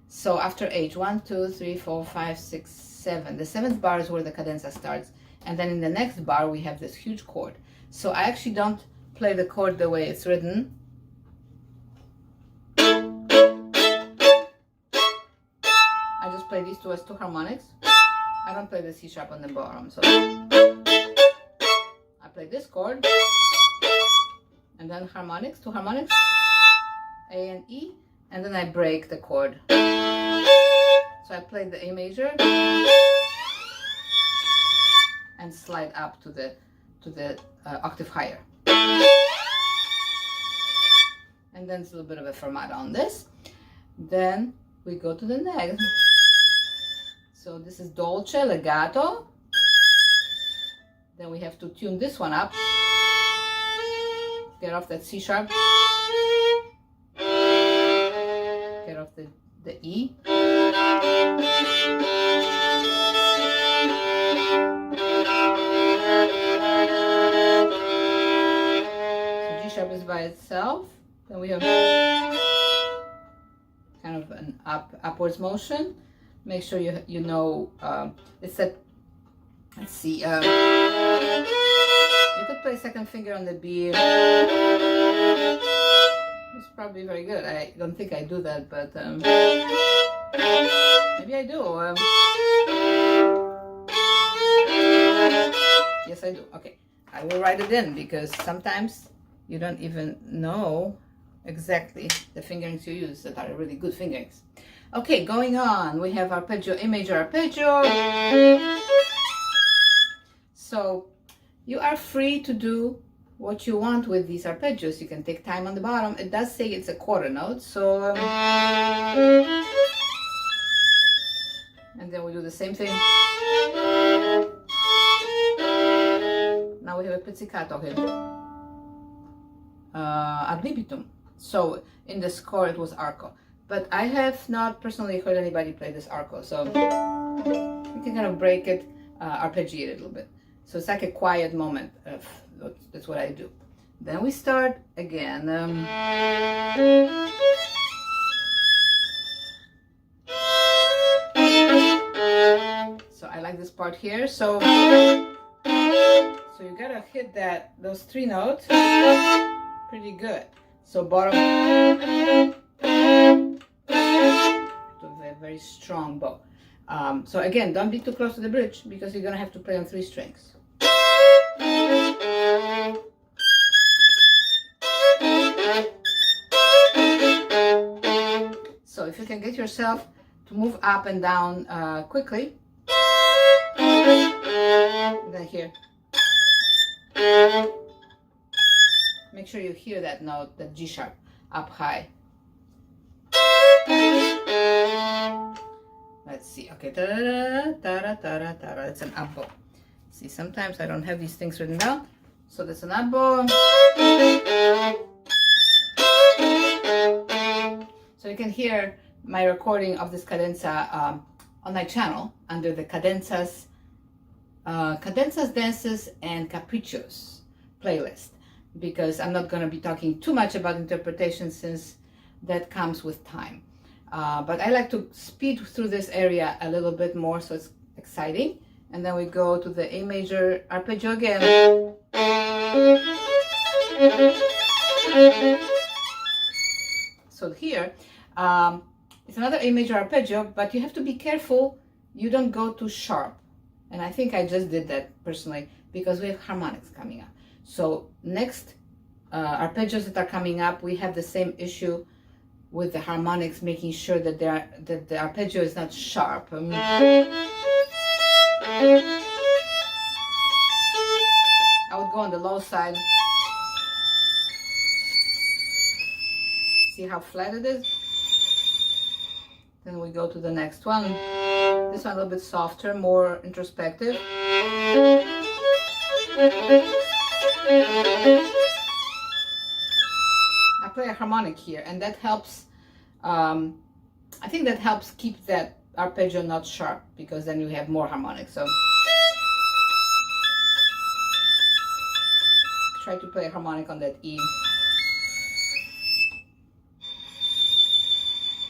So after H, 1, 2, 3, 4, 5, 6, 7. The 7th bar is where the cadenza starts. And then in the next bar, we have this huge chord. So I actually don't play the chord the way it's written. I just play these 2 as 2 harmonics. I don't play the C sharp on the bottom. So I play this chord, and then harmonics, 2 harmonics, A and E, and then I break the chord. So I play the A major and slide up to the octave higher. And then it's a little bit of a fermata on this. Then we go to the next. So this is dolce, legato. Then we have to tune this one up. Get off that C sharp. Get off the E. So G sharp is by itself. Then we have kind of an upwards motion. Make sure you know it's that. Let's see. You could play second finger on the B. It's probably very good. I don't think I do that, but maybe I do. Yes, I do. Okay, I will write it in, because sometimes you don't even know exactly the fingerings you use that are really good fingerings. Okay, going on. We have arpeggio, A major arpeggio. So you are free to do what you want with these arpeggios. You can take time on the bottom. It does say it's a quarter note, so and then we do the same thing. Now we have a pizzicato here. Ad libitum. So in the score it was arco, but I have not personally heard anybody play this arco, so you can kind of break it, arpeggiate it a little bit. So it's like a quiet moment. That's what I do. Then we start again. So I like this part here. So you gotta hit those 3 notes pretty good. So bottom to a very strong bow. So again, don't be too close to the bridge because you're gonna have to play on 3 strings. So if you can get yourself to move up and down quickly, then here. Make sure you hear that note, that G sharp, up high. Let's see. Okay, that's an up bow. See, sometimes I don't have these things written down, so that's an up bow. So you can hear my recording of this cadenza on my channel under the cadenzas, dances, and capriccios playlist, because I'm not going to be talking too much about interpretation since that comes with time. But I like to speed through this area a little bit more, so it's exciting. And then we go to the A major arpeggio again. So here, it's another A major arpeggio, but you have to be careful you don't go too sharp. And I think I just did that personally because we have harmonics coming up. So next arpeggios that are coming up, we have the same issue with the harmonics, making sure that the arpeggio is not sharp. I would go on the low side. See how flat it is? Then we go to the next one. This one a little bit softer, more introspective. I play a harmonic here, and that helps. I think that helps keep that arpeggio not sharp, because then you have more harmonics. So try to play a harmonic on that E.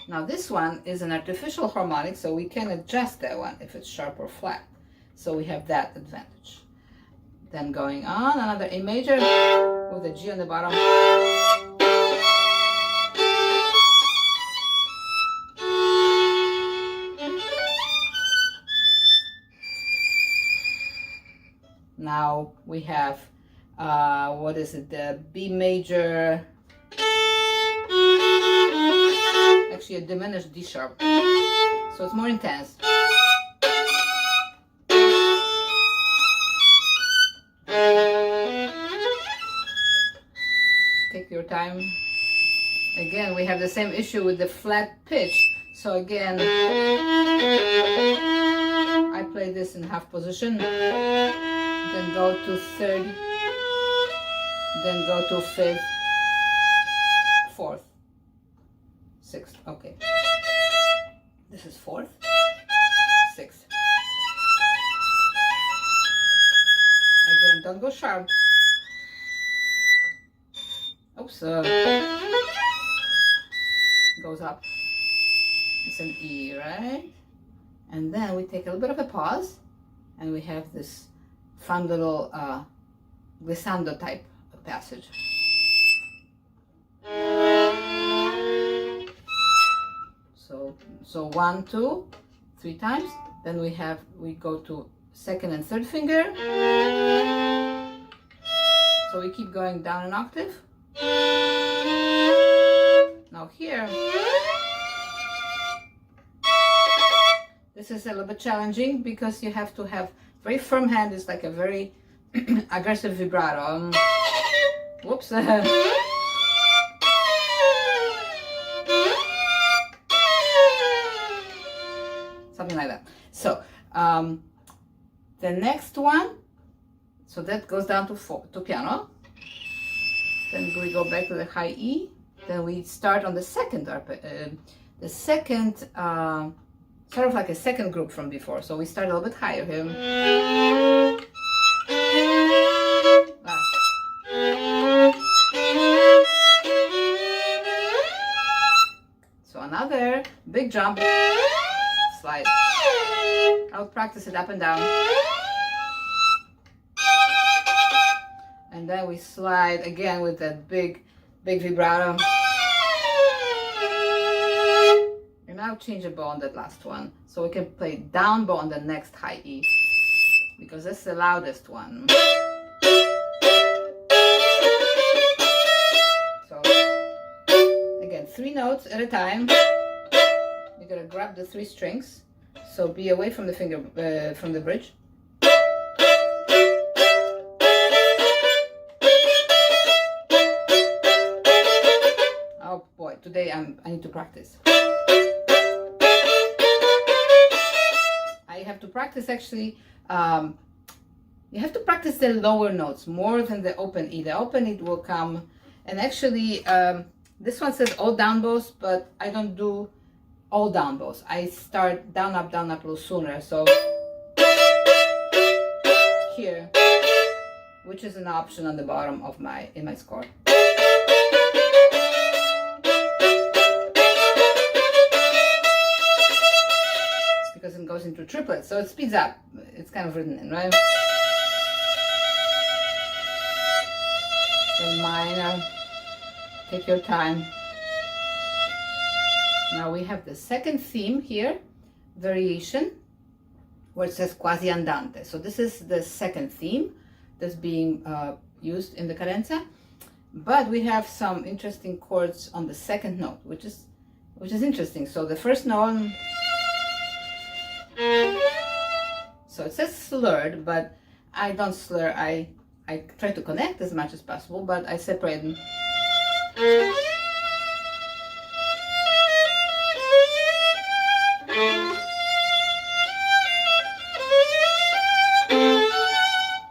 Now this one is an artificial harmonic, so we can adjust that one if it's sharp or flat. So we have that advantage. Then going on, another A major with a G on the bottom. Now we have, what is it, the B major, actually a diminished D sharp, so it's more intense. Take your time. Again, we have the same issue with the flat pitch, so again, I play this in half position, then go to third, then go to fifth, fourth, sixth. Okay, this is fourth, sixth. Again, don't go sharp. Oops, goes up. It's an E, right? And then we take a little bit of a pause, and we have this fun little glissando type of passage. So 1, 2, 3 times. Then we go to second and third finger. So we keep going down an octave. Now here, this is a little bit challenging because you have to have very firm hand. It's like a very aggressive vibrato. Whoops. Something like that. So the next one, so that goes down to piano. Then we go back to the high E. Then we start on the second sort of like a second group from before. So we start a little bit higher here. So another big jump, slide. I'll practice it up and down. And then we slide again with that big vibrato. And now change a bow on that last one. So we can play down bow on the next high E, because that's the loudest one. So again, 3 notes at a time. You're gonna grab the 3 strings. So be away from the finger, from the bridge. Oh boy, today I need to practice. I have to practice actually, you have to practice the lower notes more than the open E. The open E will come, and actually this one says all down bows, but I don't do all down bows. I start down up a little sooner. So here, which is an option on the bottom of in my score. Because it goes into triplets, so it speeds up. It's kind of written in, right? The minor, take your time. Now we have the second theme here, variation, where it says quasi andante. So this is the second theme that's being used in the cadenza, but we have some interesting chords on the second note, which is interesting. So the first note. So it says slurred, but I don't slur. I try to connect as much as possible, but I separate them.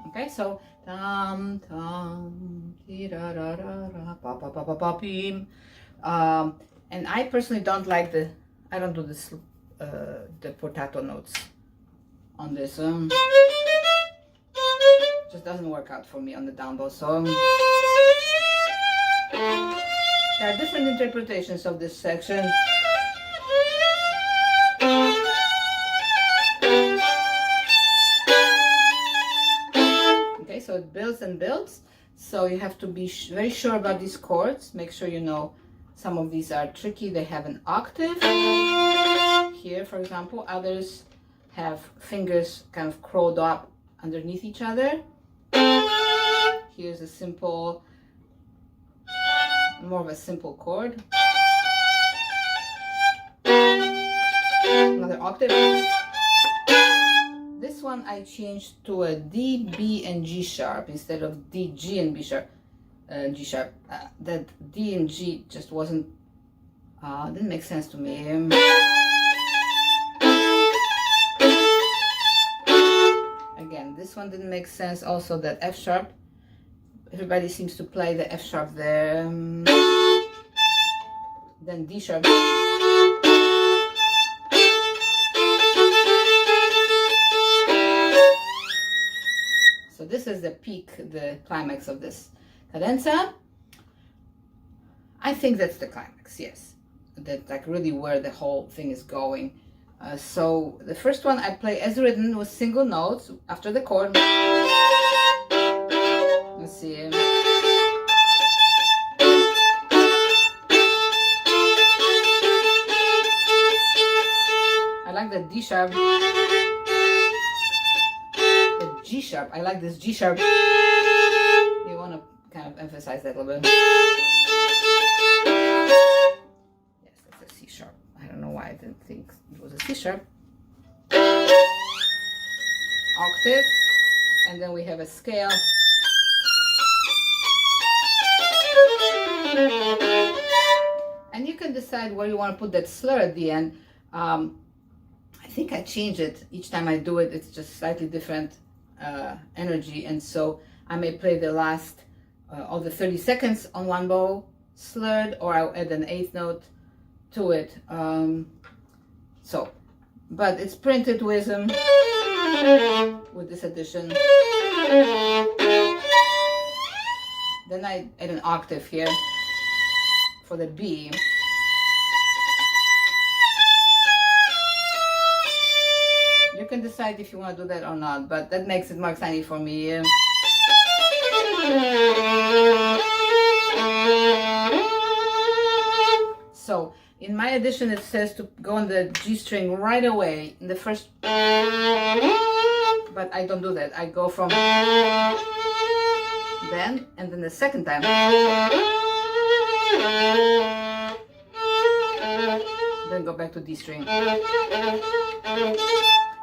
Okay, so tam tam da da da da pa pa pa pa pa pim. And I personally don't like I don't do this the portato notes on this. Just doesn't work out for me on the down bow. So there are different interpretations of this section. Okay, so it builds and builds. So you have to be very sure about these chords. Make sure you know some of these are tricky. They have an octave here, for example. Others have fingers kind of curled up underneath each other. Here's a simple, more of a simple chord. Another octave. This one I changed to a D, B, and G sharp instead of D, G, and B sharp. G sharp. That D and G just didn't make sense to me. Again, this one didn't make sense. Also, that F sharp. Everybody seems to play the F sharp there. Then D sharp. So this is the peak, the climax of this cadenza. I think that's the climax, yes. That's like really where the whole thing is going. So the first one I play as written with single notes after the chord. Let's see. I like the D sharp. The G sharp. I like this G sharp. You want to kind of emphasize that a little bit. Yes, that's a C sharp. I don't know why I didn't think it was a C sharp. Octave. And then we have a scale. And you can decide where you want to put that slur at the end. I think I change it each time I do it. It's just slightly different energy, and so I may play the last of the 30 seconds on one bow, slurred, or I'll add an eighth note to it. But it's printed with this addition. Then I add an octave here for the B. You can decide if you want to do that or not, but that makes it more exciting for me. So in my edition it says to go on the G string right away in the first, but I don't do that. I go from then and then the second time. Then go back to D string.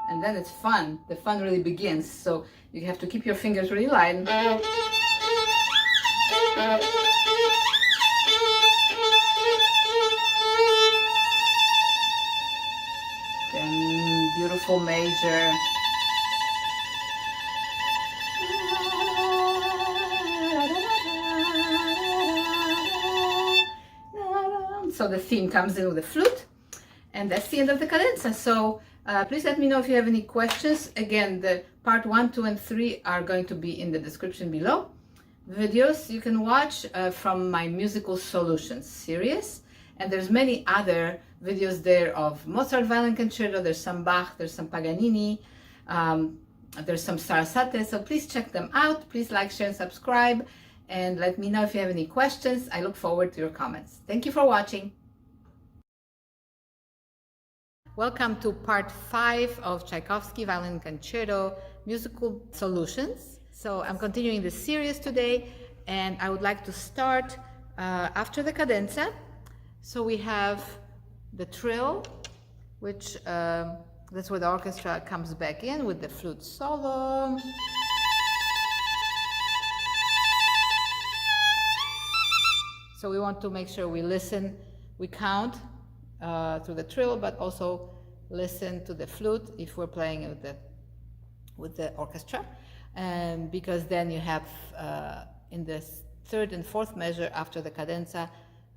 And then it's fun. The fun really begins. So you have to keep your fingers really light. Then beautiful major. So the theme comes in with the flute, and that's the end of the cadenza. So please let me know if you have any questions. Again, the part 1, 2, and 3 are going to be in the description below. Videos you can watch from my Musical Solutions series, and there's many other videos there of Mozart Violin Concerto. There's some Bach, there's some Paganini, there's some Sarasate, so please check them out. Please like, share, and subscribe, and let me know if you have any questions. I look forward to your comments. Thank you for watching. Welcome to part 5 of Tchaikovsky Violin Concerto Musical Solutions. So I'm continuing the series today, and I would like to start after the cadenza. So we have the trill, which that's where the orchestra comes back in with the flute solo. So we want to make sure we listen, we count to the trill, but also listen to the flute if we're playing with the orchestra, because then you have in the third and fourth measure after the cadenza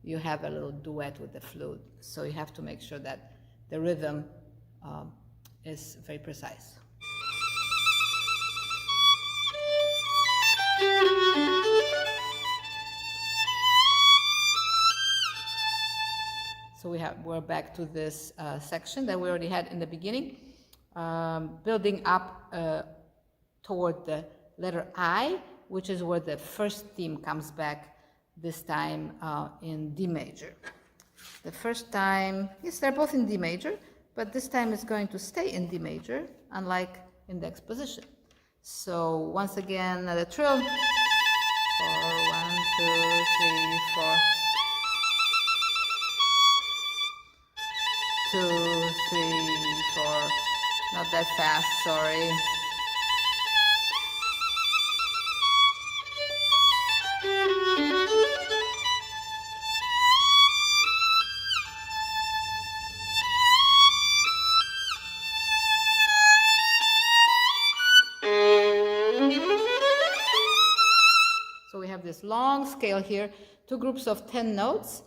you have a little duet with the flute, so you have to make sure that the rhythm is very precise. So we're back to this section that we already had in the beginning, building up toward the letter I, which is where the first theme comes back, this time in D major. The first time, yes, they're both in D major, but this time it's going to stay in D major, unlike in the exposition. So once again, the trill, 4, 1, 2, 3, 4. 2, 3, 4, not that fast, sorry. So we have this long scale here, 2 groups of 10 notes.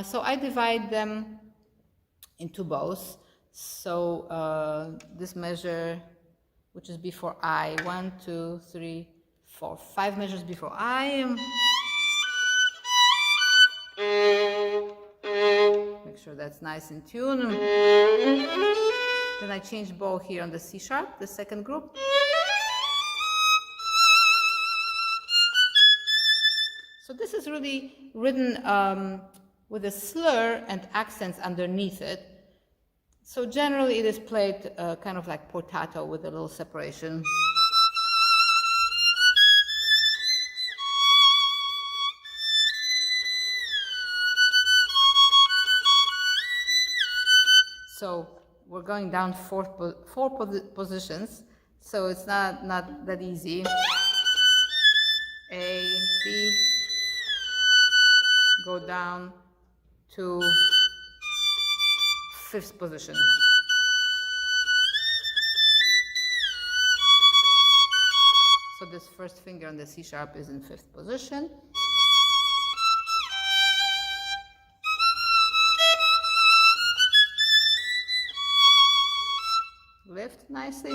So I divide them into bows. So this measure, which is before I, 1, 2, 3, 4, 5 measures before I. Make sure that's nice in tune. Then I change bow here on the C sharp, the second group. So this is really written with a slur and accents underneath it. So generally it is played kind of like portato with a little separation. So we're going down four positions, so it's not that easy. A, B, go down to 5th position. So this first finger on the C sharp is in 5th position. fifth nicely.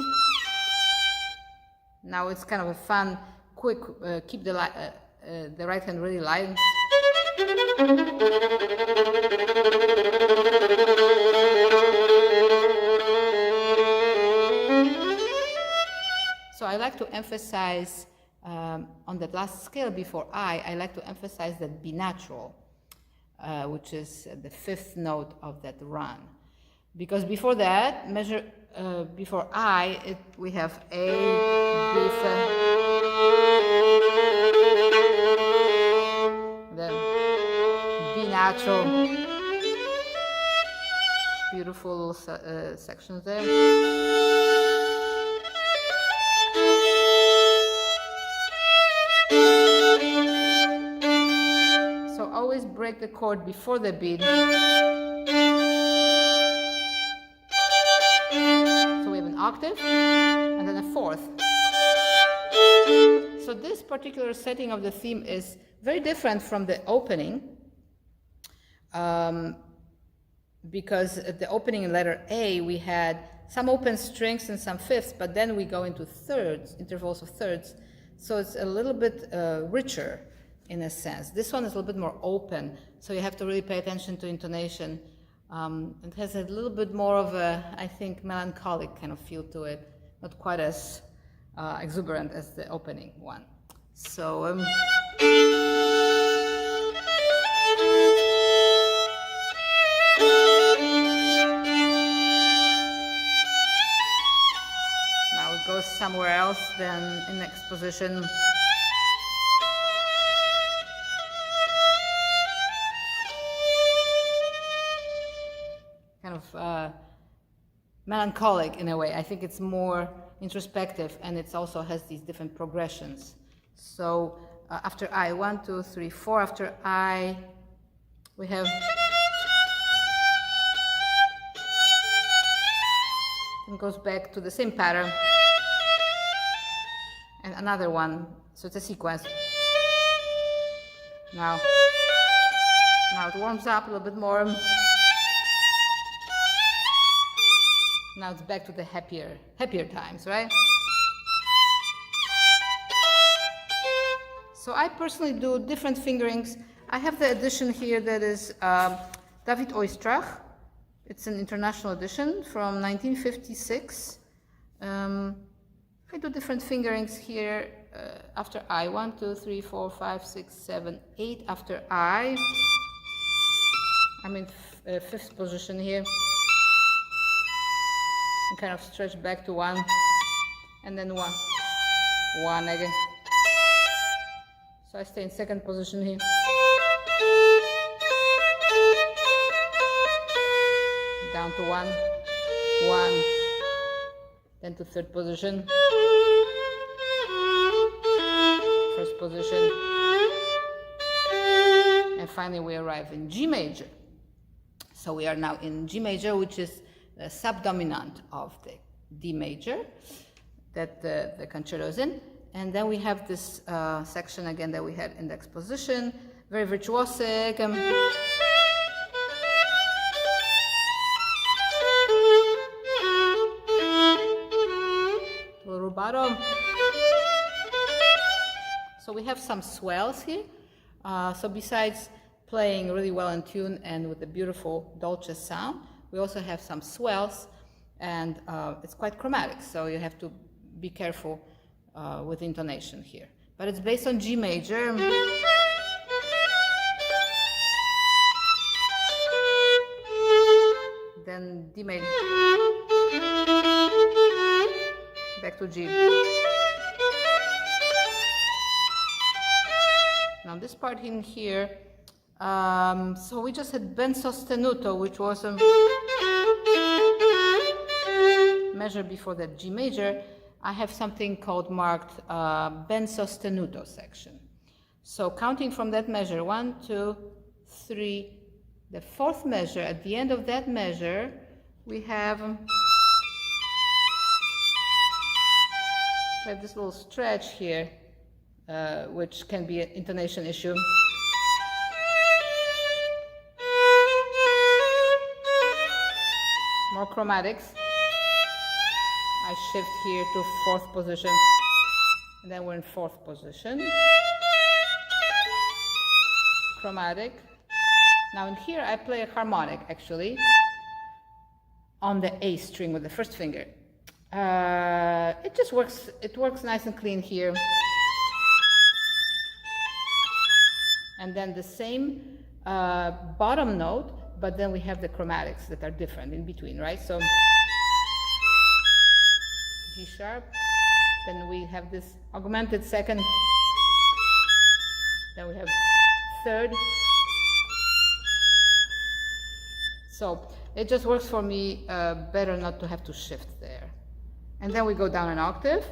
Now it's kind of a fun, quick, keep the right hand really light. So I like to emphasize on that last scale before I like to emphasize that B natural, which is the fifth note of that run. Because before that, measure, before I, we have A, B flat, then B natural, beautiful sections there. So always break the chord before the beat. Octave and then a fourth. So this particular setting of the theme is very different from the opening, because at the opening in letter A we had some open strings and some fifths, but then we go into thirds, intervals of thirds, so it's a little bit richer in a sense. This one is a little bit more open, so you have to really pay attention to intonation. It has a little bit more of a, I think, melancholic kind of feel to it, not quite as exuberant as the opening one. So now it goes somewhere else than in exposition. Kind of melancholic in a way. I think it's more introspective, and it also has these different progressions. So after I, 1, 2, 3, 4, after I, we have, it goes back to the same pattern, and another one, so it's a sequence. Now it warms up a little bit more. Now it's back to the happier times, right? So I personally do different fingerings. I have the edition here that is David Oistrakh. It's an international edition from 1956. I do different fingerings here after I. 1, 2, 3, 4, 5, 6, 7, 8 after I. I'm in fifth position here. And kind of stretch back to 1, and then 1 again. So I stay in second position here. Down to 1, then to third position, first position, and finally we arrive in G major. So we are now in G major, which is the subdominant of the D major that the concerto is in. And then we have this section again that we had in the exposition, very virtuosic. Rubato. So we have some swells here. So besides playing really well in tune and with a beautiful dolce sound, we also have some swells, and it's quite chromatic, so you have to be careful with intonation here. But it's based on G major. Then D major. Back to G. Now this part in here, so we just had ben sostenuto, which was a measure before that G major. I have something called marked ben sostenuto section. So counting from that measure, 1, 2, 3, the fourth measure, at the end of that measure, we have this little stretch here, which can be an intonation issue. More chromatics. I shift here to 4th position, and then we're in 4th position. Chromatic. Now in here I play a harmonic actually on the A string with the 1st finger. It just works, it works nice and clean here. And then the same bottom note, but then we have the chromatics that are different in between, right? So G sharp, then we have this augmented 2nd, then we have 3rd. So it just works for me better not to have to shift there. And then we go down an octave.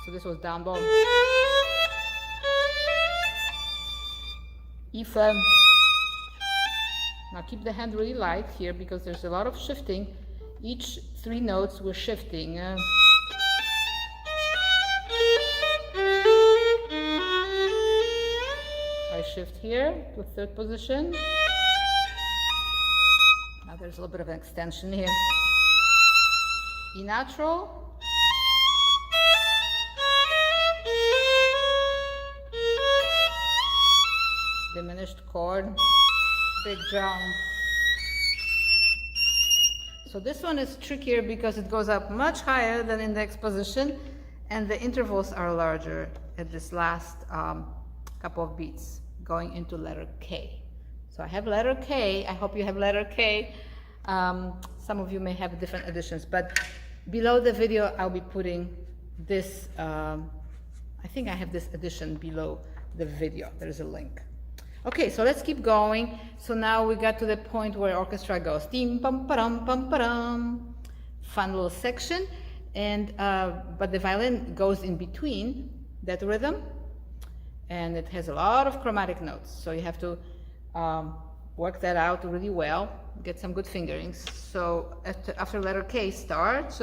So this was down bow. E flat. Now keep the hand really light here because there's a lot of shifting. Each 3 notes we're shifting. I shift here to 3rd position. Now there's a little bit of an extension here. E natural. Diminished chord, big jump. So this one is trickier because it goes up much higher than in the exposition, and the intervals are larger at this last couple of beats, going into letter K. So I have letter K, I hope you have letter K. Some of you may have different editions, but below the video I'll be putting this, I think I have this edition below the video, there's a link. Okay, so let's keep going. So now we got to the point where orchestra goes. Tim pam param pam param. Fun little section, and but the violin goes in between that rhythm, and it has a lot of chromatic notes. So you have to work that out really well. Get some good fingerings. So after letter K starts.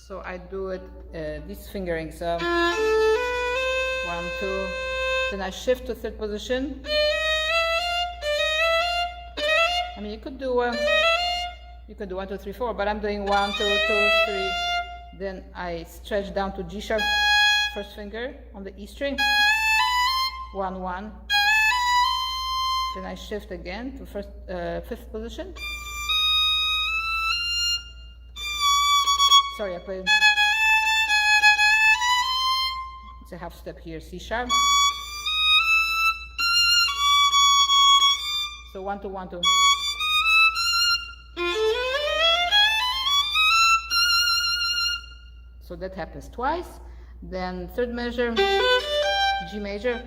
So I do it these fingerings. 1, 2, then I shift to 3rd position. I mean, you could do 1, 2, 3, 4, but I'm doing 1, 2, 2, 3. Then I stretch down to G sharp, 1st finger on the E string. 1, 1. Then I shift again to 5th position. Sorry, I played. It's a half step here, C sharp. So 1, 2, 1, 2. So that happens twice. Then 3rd measure, G major.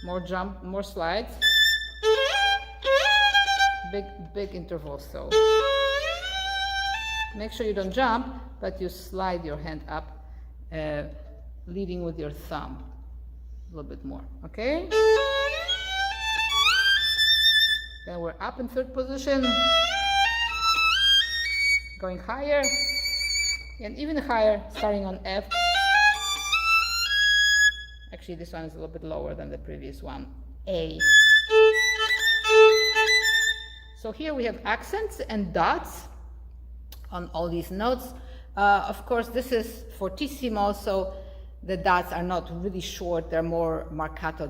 More jump, more slides. Big intervals, so. Make sure you don't jump, but you slide your hand up, leading with your thumb a little bit more, okay? Then we're up in 3rd position, going higher, and even higher, starting on F. Actually, this one is a little bit lower than the previous one, A. So here we have accents and dots on all these notes. Of course, this is fortissimo, so the dots are not really short, they're more marcato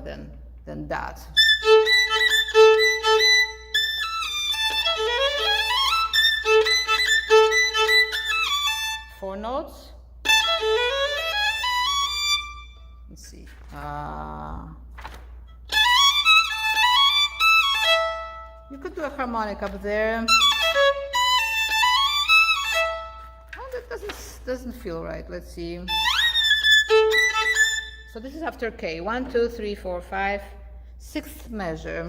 than dots. Four notes. Let's see. You could do a harmonic up there. Doesn't feel right. Let's see. So this is after K. 1, 2, 3, 4, 5, 6th measure.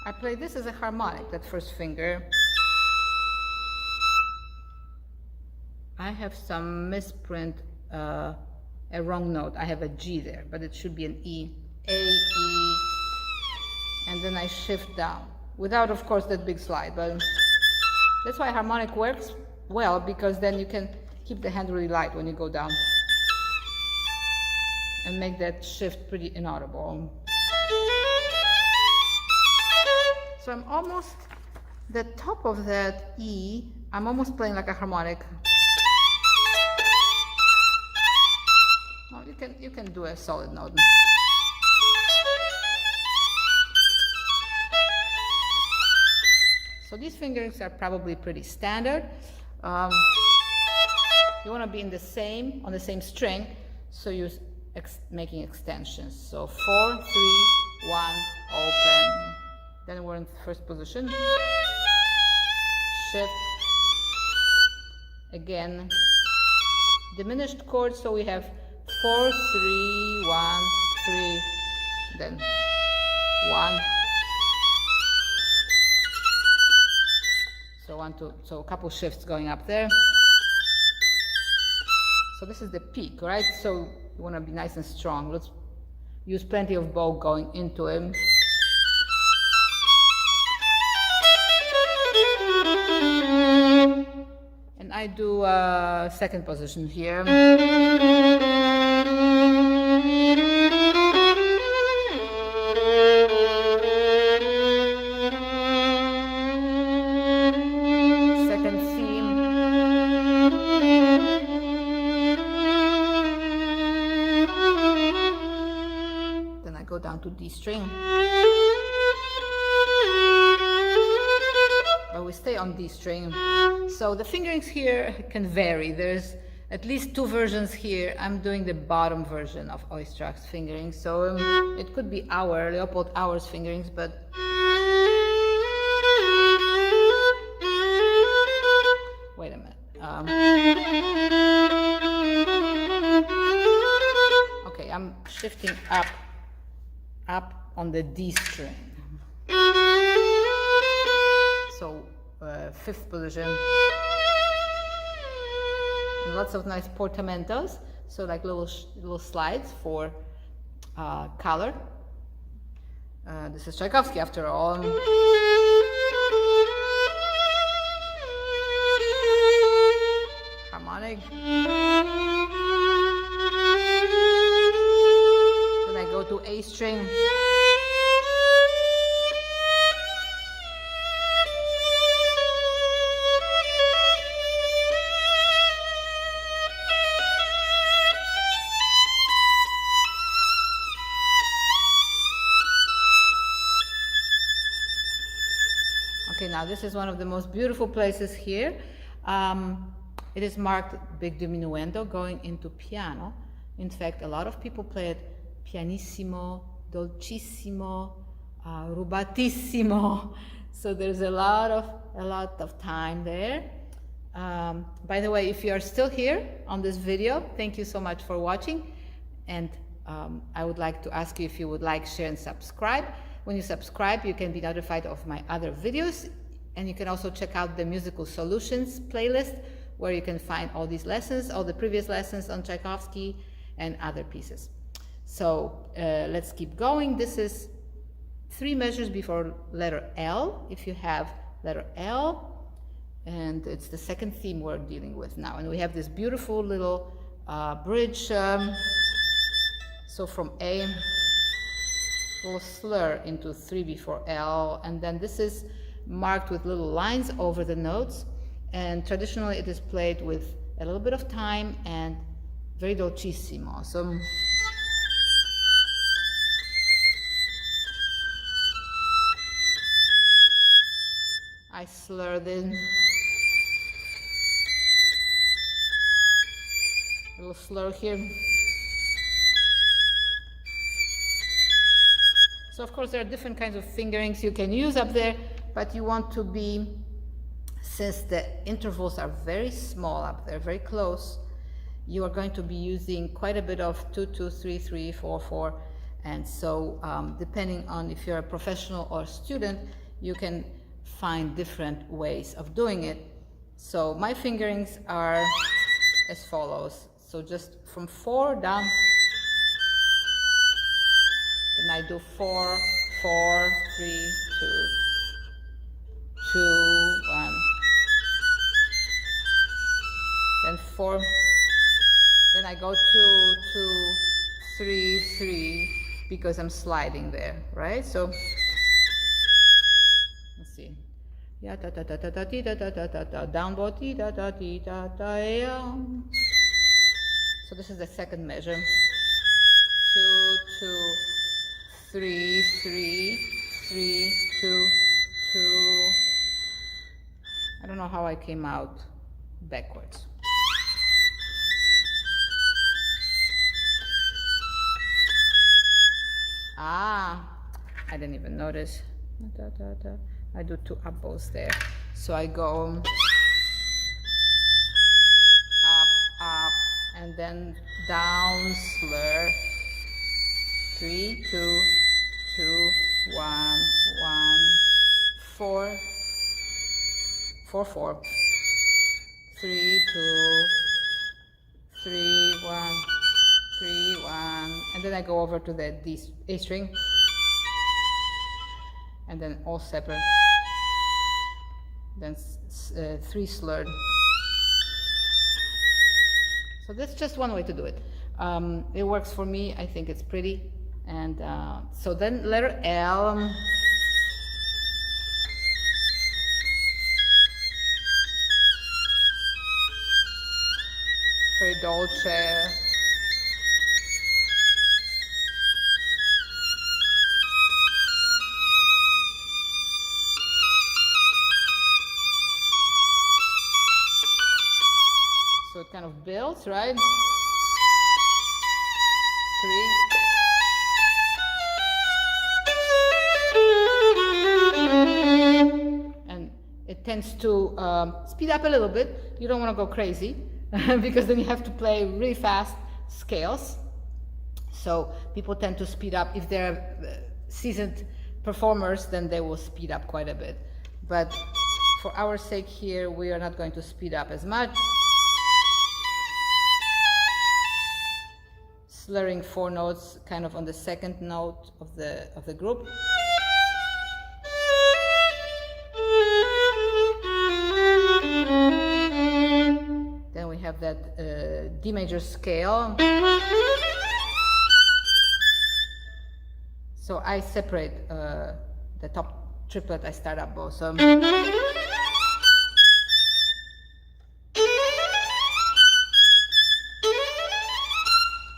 I play this as a harmonic, that 1st finger. I have some misprint, a wrong note. I have a G there, but it should be an E. A, E, and then I shift down. Without, of course, that big slide, but that's why harmonic works well, because then you can keep the hand really light when you go down and make that shift pretty inaudible. So I'm almost, the top of that E, I'm almost playing like a harmonic. Oh, you can do a solid note. So these fingerings are probably pretty standard. You want to be in on the same string, so you're making extensions. So 4, 3, 1, open. Then we're in first position. Shift. Again, diminished chord, so we have 4, 3, 1, 3, then 1. So 1, 2, so a couple shifts going up there. So this is the peak, right? So you want to be nice and strong. Let's use plenty of bow going into it. And I do second position here. To D string, but we stay on D string. So the fingerings here can vary. There's at least 2 versions here. I'm doing the bottom version of Oistrak's fingerings, so it could be Leopold Auer's fingerings, but wait a minute. Okay, I'm shifting up on the D string. So 5th position. And lots of nice portamentos, so like little slides for color. This is Tchaikovsky after all. Harmonic. Go to A string. Okay, now this is one of the most beautiful places here. It is marked big diminuendo going into piano. In fact, a lot of people play it pianissimo, dolcissimo, rubatissimo. So there's a lot of time there. By the way, if you are still here on this video, thank you so much for watching. And I would like to ask you if you would like, share, and subscribe. When you subscribe, you can be notified of my other videos. And you can also check out the Musical Solutions playlist, where you can find all these lessons, all the previous lessons on Tchaikovsky and other pieces. So let's keep going. This is 3 measures before letter L, if you have letter L, and it's the second theme we're dealing with now. And we have this beautiful little bridge. So from A, we'll slur into 3 before L, and then this is marked with little lines over the notes, and traditionally it is played with a little bit of time and very dolcissimo. So I slur in. A little slur here. So of course there are different kinds of fingerings you can use up there, but you want to be, since the intervals are very small up there, very close, you are going to be using quite a bit of 2, 2, 3, 3, 4, 4. And so depending on if you're a professional or a student, you can find different ways of doing it. So my fingerings are as follows. So just from 4 down, then I do 4, 4, 3, 2, 2, 1, 4. Then I go 2, 2, 3, 3, because I'm sliding there, right? So let's see. Ya da da da da da da da da da da down bow da da da da da ya. So this is the second measure. 2, 2, 3, 3, 3, 2, 2. I don't know how I came out backwards. Ah, I didn't even notice. I do 2 up bows there. So I go up, and then down, slur. 3, 2, 2, 1, 1, 4, 4, 4, 3, 2, 3, 1, 3, 1, and then I go over to the A string, and then all separate, then 3 slurred. So that's just one way to do it. It works for me. I think it's pretty. And so then letter L. Very dolce. So it kind of builds, right? 3. And it tends to speed up a little bit. You don't want to go crazy because then you have to play really fast scales. So people tend to speed up. If they're seasoned performers, then they will speed up quite a bit. But for our sake here, we are not going to speed up as much. Slurring 4 notes kind of on the second note of the group. Then we have that D major scale. So I separate the top triplet. I start up both. So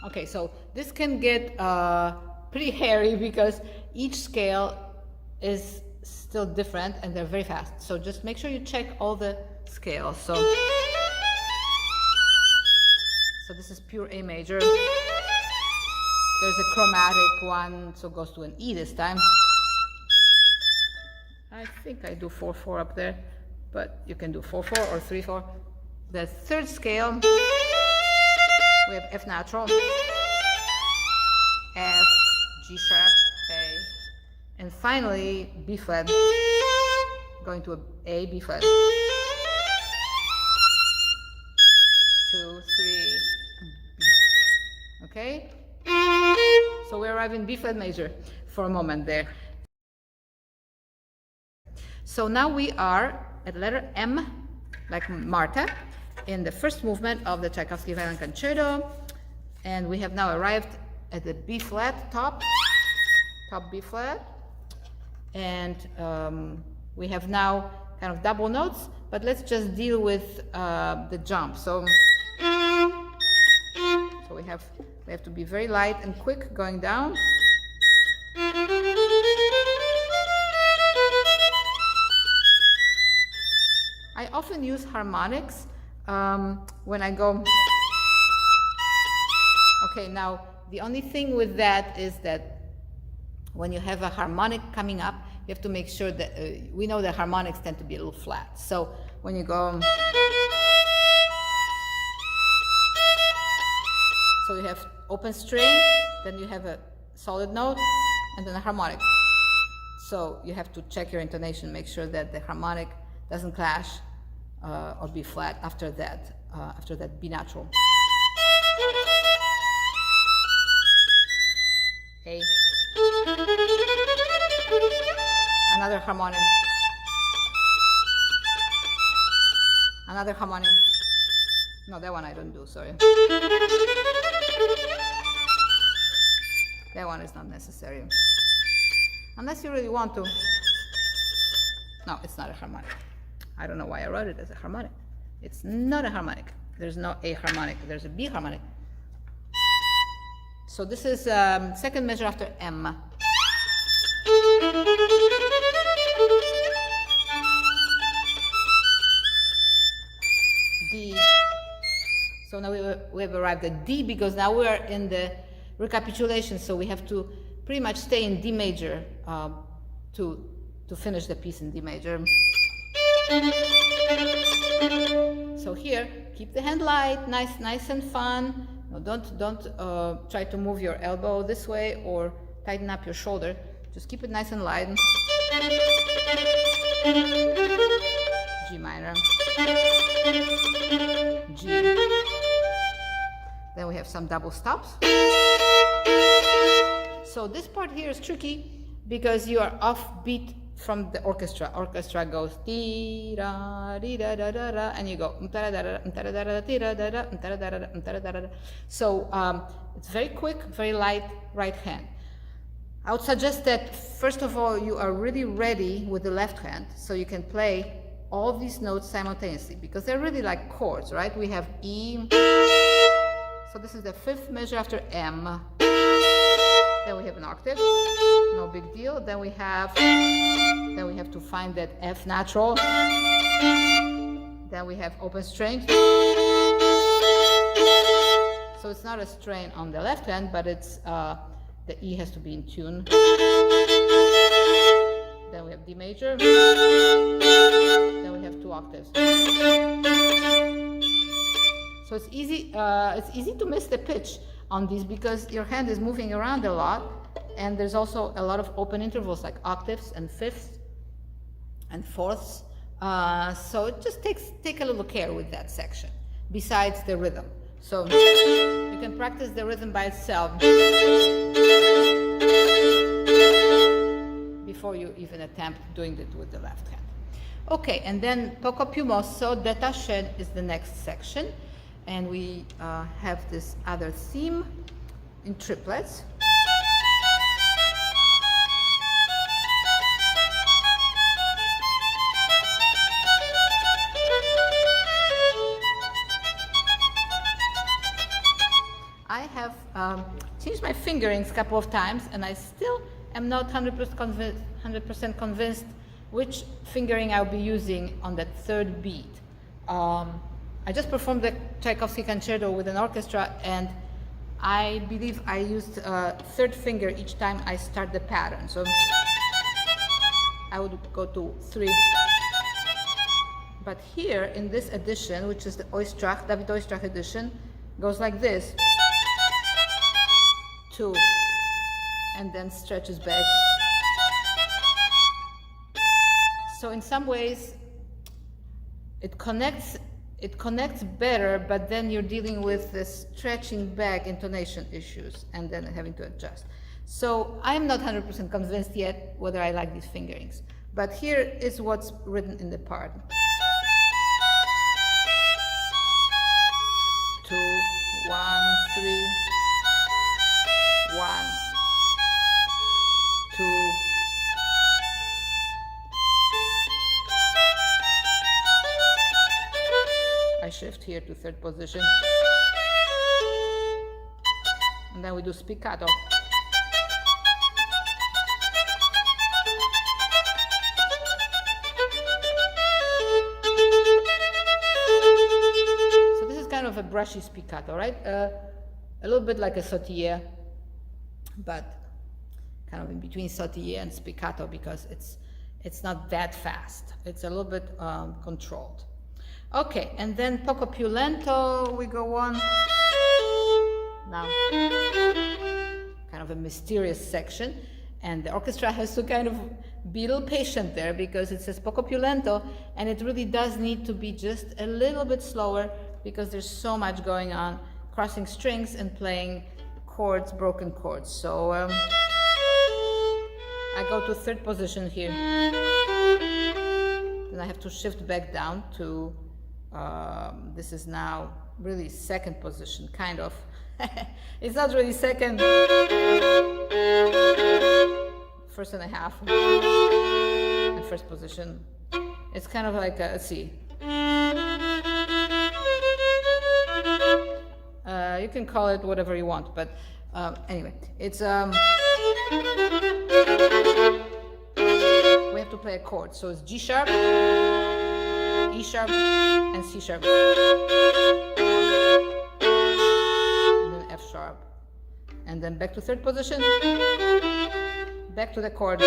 okay, so this can get pretty hairy because each scale is still different and they're very fast. So just make sure you check all the scales. So this is pure A major. There's a chromatic one, so it goes to an E this time. I think I do 4/4 up there, but you can do 4/4 or 3/4. The third scale, we have F natural, F, G sharp, A, and finally B flat, going to A, B flat. 2, 3, B. Okay? So we arrive in B flat major for a moment there. So now we are at letter M, like Marta, in the first movement of the Tchaikovsky Violin Concerto, and we have now arrived at the B flat top B flat, and we have now kind of double notes, but let's just deal with the jump. So we have to be very light and quick going down. I often use harmonics when I go. Okay, now the only thing with that is that when you have a harmonic coming up, you have to make sure that we know that harmonics tend to be a little flat. So when you go, so you have open string, then you have a solid note, and then a harmonic. So you have to check your intonation, make sure that the harmonic doesn't clash or be flat after that B natural. A. Another harmonic. Another harmonic. No, that one I don't do, sorry. That one is not necessary. Unless you really want to. No, it's not a harmonic. I don't know why I wrote it as a harmonic. It's not a harmonic. There's no A harmonic. There's a B harmonic. So this is second measure after M. D. So now we have arrived at D because now we are in the recapitulation. So we have to pretty much stay in D major to finish the piece in D major. So here, keep the hand light, nice and fun. No, don't try to move your elbow this way or tighten up your shoulder. Just keep it nice and light. G minor. G. Then we have some double stops. So this part here is tricky because you are off beat from the orchestra. Orchestra goes dee da dee da da da da, and you go so it's very quick, very light right hand. I would suggest that first of all you are really ready with the left hand, so you can play all of these notes simultaneously because they're really like chords, right? We have E. So this is the fifth measure after M. Then we have an octave, no big deal. Then we have to find that F natural. Then we have open string. So it's not a strain on the left hand, but it's the E has to be in tune. Then we have D major. Then we have two octaves. So it's easy to miss the pitch on these because your hand is moving around a lot, and there's also a lot of open intervals like octaves and fifths and fourths. So it just take a little care with that section besides the rhythm. So you can practice the rhythm by itself before you even attempt doing it with the left hand. Okay, and then poco più mosso détaché is the next section. And we have this other theme in triplets. I have changed my fingerings a couple of times, and I still am not 100% convinced which fingering I'll be using on that third beat. I just performed the Tchaikovsky concerto with an orchestra, and I believe I used third finger each time I start the pattern. So I would go to 3. But here in this edition, which is the Oistrakh, David Oistrakh edition, goes like this. 2, and then stretches back. So in some ways, it connects better, but then you're dealing with the stretching back intonation issues and then having to adjust. So I'm not 100% convinced yet whether I like these fingerings. But here is what's written in the part. 2, 1, 3, 1, 2. I shift here to third position, and then we do spiccato. So this is kind of a brushy spiccato, right? A little bit like a sautille, but kind of in between sautille and spiccato because it's not that fast. It's a little bit controlled. Okay, and then poco più lento, we go on. Now, kind of a mysterious section, and the orchestra has to kind of be a little patient there because it says poco più lento, and it really does need to be just a little bit slower because there's so much going on, crossing strings and playing chords, broken chords. So I go to third position here. Then I have to shift back down to, this is now really second position, kind of. It's not really second. First and a half. And first position. It's kind of like, let's see. You can call it whatever you want, but anyway, it's we have to play a chord. So it's G sharp, E sharp, and C sharp, and then F sharp, and then back to third position, back to the chord.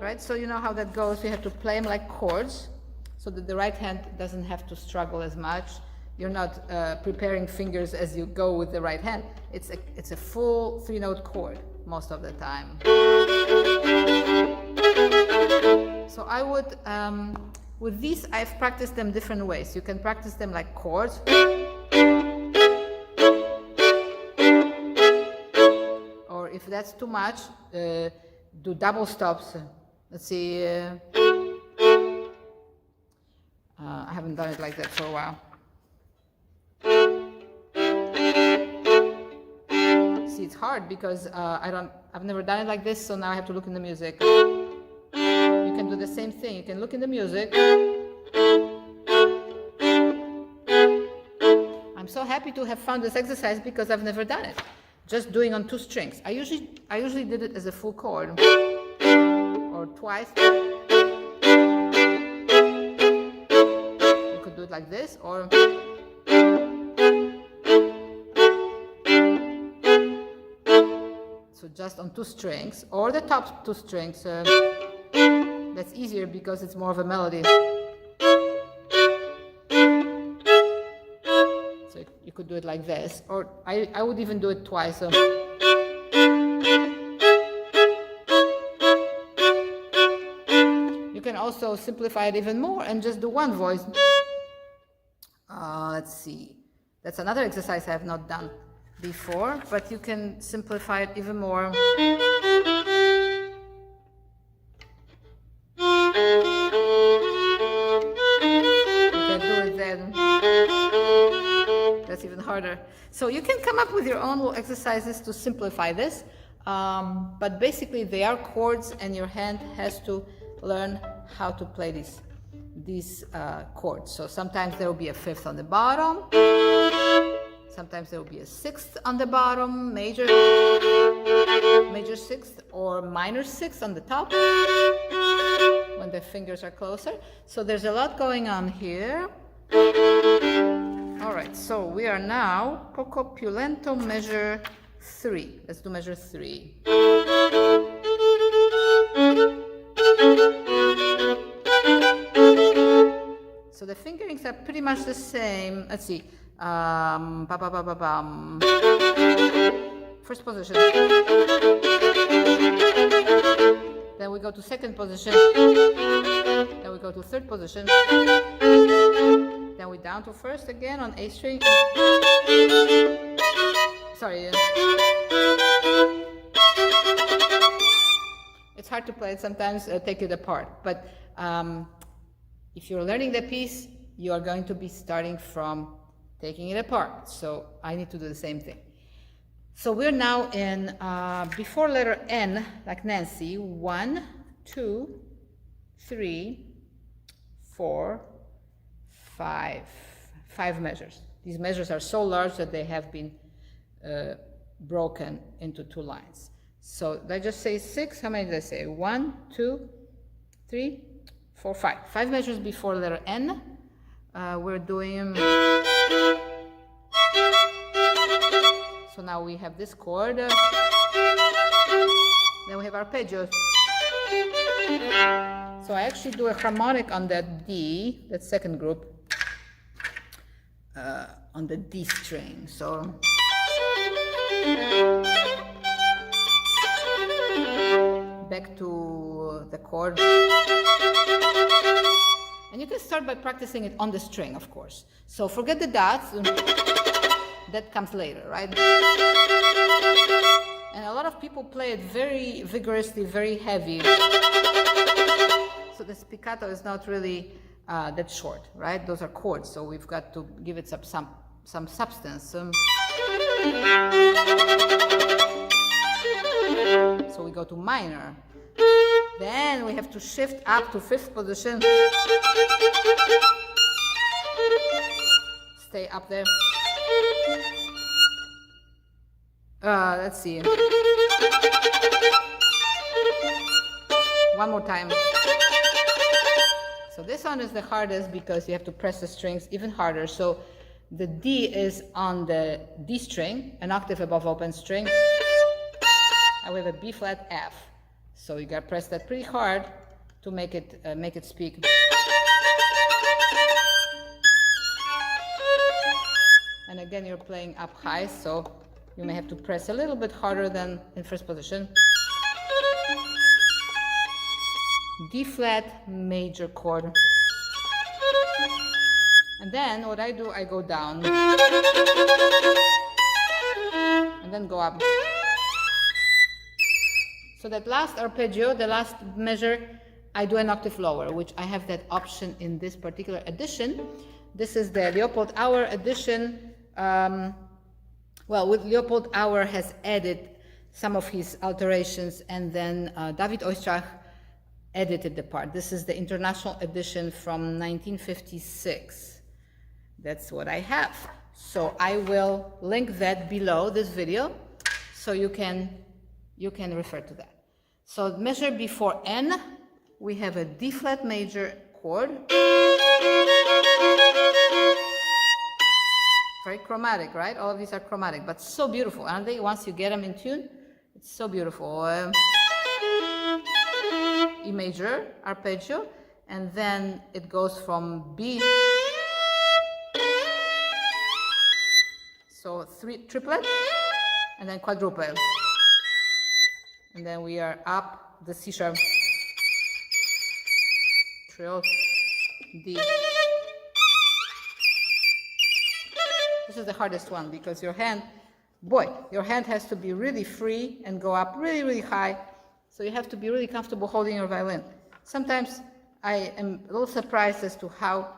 Right? So you know how that goes. You have to play them like chords, so that the right hand doesn't have to struggle as much. You're not preparing fingers as you go with the right hand. It's a full 3-note chord most of the time. So I would, with these, I've practiced them different ways. You can practice them like chords. Or if that's too much, do double stops. Let's see. I haven't done it like that for a while. See, it's hard because I've never done it like this, so now I have to look in the music. You can do the same thing. You can look in the music. I'm so happy to have found this exercise because I've never done it. Just doing on 2 strings. I usually did it as a full chord or twice. Do it like this, or so just on 2 strings, or the top 2 strings. That's easier because it's more of a melody. So you could do it like this, or I would even do it twice. You can also simplify it even more and just do one voice. Let's see. That's another exercise I have not done before, but you can simplify it even more. You can do it then. That's even harder. So you can come up with your own little exercises to simplify this, but basically they are chords and your hand has to learn how to play these chords. So sometimes there will be a 5th on the bottom, sometimes there will be a 6th on the bottom, major 6th, or minor 6th on the top when the fingers are closer. So there's a lot going on here. All right, so we are now poco più lento, measure 3. Let's do measure 3. So the fingerings are pretty much the same. Let's see. First position. Then we go to second position. Then we go to third position. Then we down to first again on A string. Sorry. It's hard to play it sometimes, take it apart. But if you're learning the piece, you are going to be starting from taking it apart. So I need to do the same thing. So we're now in, before letter N, like Nancy, 1, 2, 3, 4, 5. 5 measures. These measures are so large that they have been broken into 2 lines. So did I just say 6? How many did I say? 1, 2, 3, 4, 5. 5 measures before letter N. We're doing. So now we have this chord. Then we have arpeggio. So I actually do a harmonic on that D, that second group, on the D string. So. Back to the chord. And you can start by practicing it on the string, of course. So forget the dots. That comes later, right? And a lot of people play it very vigorously, very heavy. So the spiccato is not really that's short, right? Those are chords, so we've got to give it some substance. So we go to minor. Then we have to shift up to fifth position. Stay up there. Let's see. One more time. So this one is the hardest because you have to press the strings even harder. So the D is on the D string, an octave above open string. And we have a B flat F. So you gotta press that pretty hard to make it speak. And again, you're playing up high, so you may have to press a little bit harder than in first position. D flat major chord. And then what I do, I go down. And then go up. So that last arpeggio, the last measure, I do an octave lower, which I have that option in this particular edition. This is the Leopold Auer edition. With Leopold Auer has added some of his alterations, and then David Oistrakh edited the part. This is the international edition from 1956. That's what I have. So I will link that below this video, so you can refer to that. So measure before N, we have a D flat major chord. Very chromatic, right? All of these are chromatic, but so beautiful, aren't they? Once you get them in tune, it's so beautiful. E major arpeggio, and then it goes from B. So triplet, and then quadruple. And then we are up the C sharp, trill, D. This is the hardest one because your hand has to be really free and go up really, really high. So you have to be really comfortable holding your violin. Sometimes I am a little surprised as to how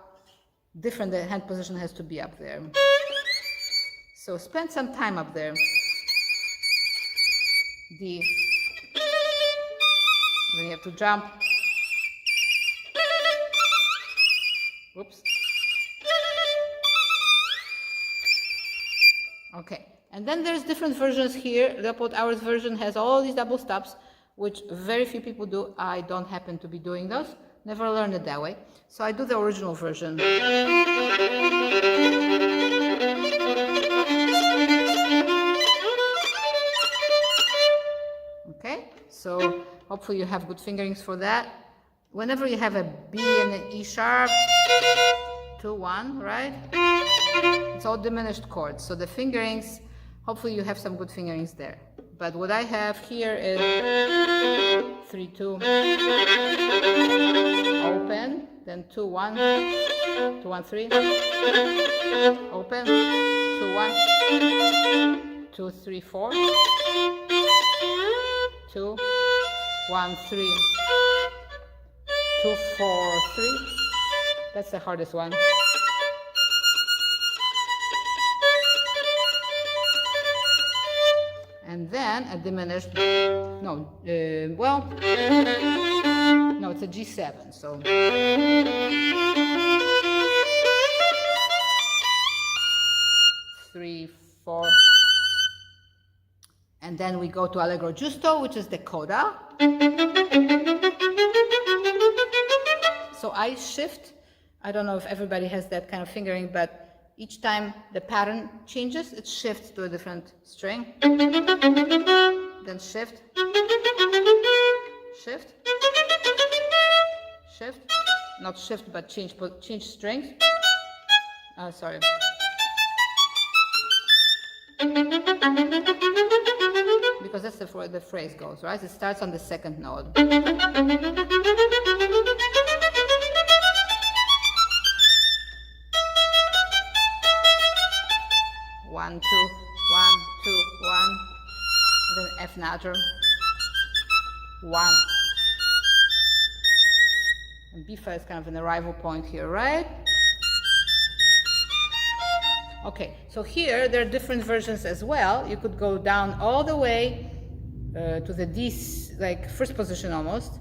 different the hand position has to be up there. So spend some time up there. D. Then you have to jump. Whoops. Okay, and then there's different versions here. Leopold Auer's version has all these double stops, which very few people do. I don't happen to be doing those. Never learned it that way. So I do the original version. Okay, so hopefully you have good fingerings for that. Whenever you have a B and an E sharp, 2, 1, right? It's all diminished chords. So the fingerings, hopefully you have some good fingerings there. But what I have here is 3, 2, open, then 2, 1, 2, 1, 3, open, 2, 1, 2, 3, 4, 2, 1, 3, 2, 4, 3. That's the hardest one. And then a diminished, no, it's a G7, so. 3, 4. And then we go to Allegro Giusto, which is the coda. So I shift. I don't know if everybody has that kind of fingering, but each time the pattern changes, it shifts to a different string. Then shift, shift, shift. Not shift, but change strings. Sorry. Because that's where the phrase goes, right? It starts on the second note. 1, 2, 1, 2, 1. Then F major. 1. B B flat is kind of an arrival point here, right? Okay, so here there are different versions as well. You could go down all the way to the D, like first position almost,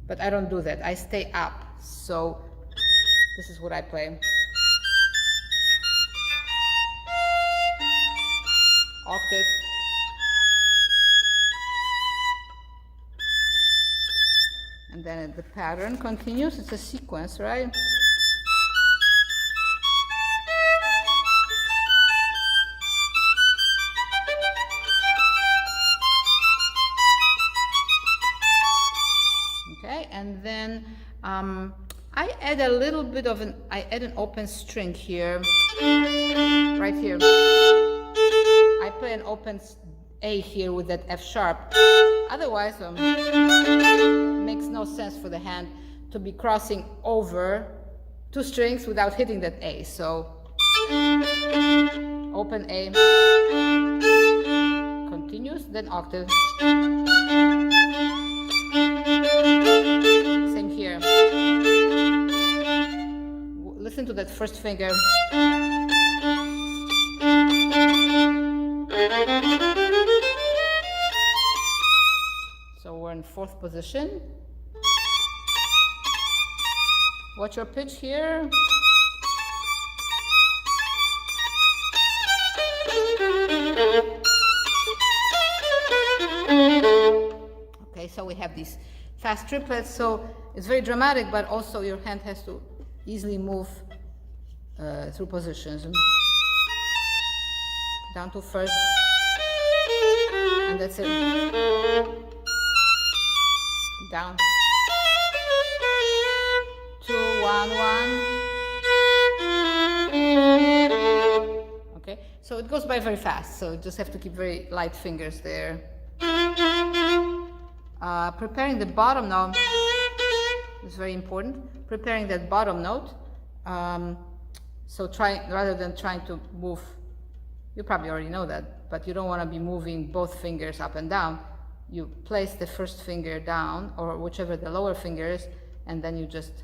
but I don't do that. I stay up. So this is what I play. Octave. And then the pattern continues. It's a sequence, right? Okay, and then I add a little bit of I add an open string here, right here. I play an open A here with that F sharp. Otherwise, makes no sense for the hand to be crossing over two strings without hitting that A. So open A, continues, then octave. Same here. Listen to that first finger. So we're in fourth position. Watch your pitch here. Okay, so we have these fast triplets, so it's very dramatic, but also your hand has to easily move through positions. Down to first, and that's it. Down. 2, 1, 1. Okay, so it goes by very fast, so you just have to keep very light fingers there. Preparing the bottom note is very important. Preparing that bottom note. So rather than trying to move, you probably already know that, but you don't want to be moving both fingers up and down. You place the first finger down, or whichever the lower finger is, and then you just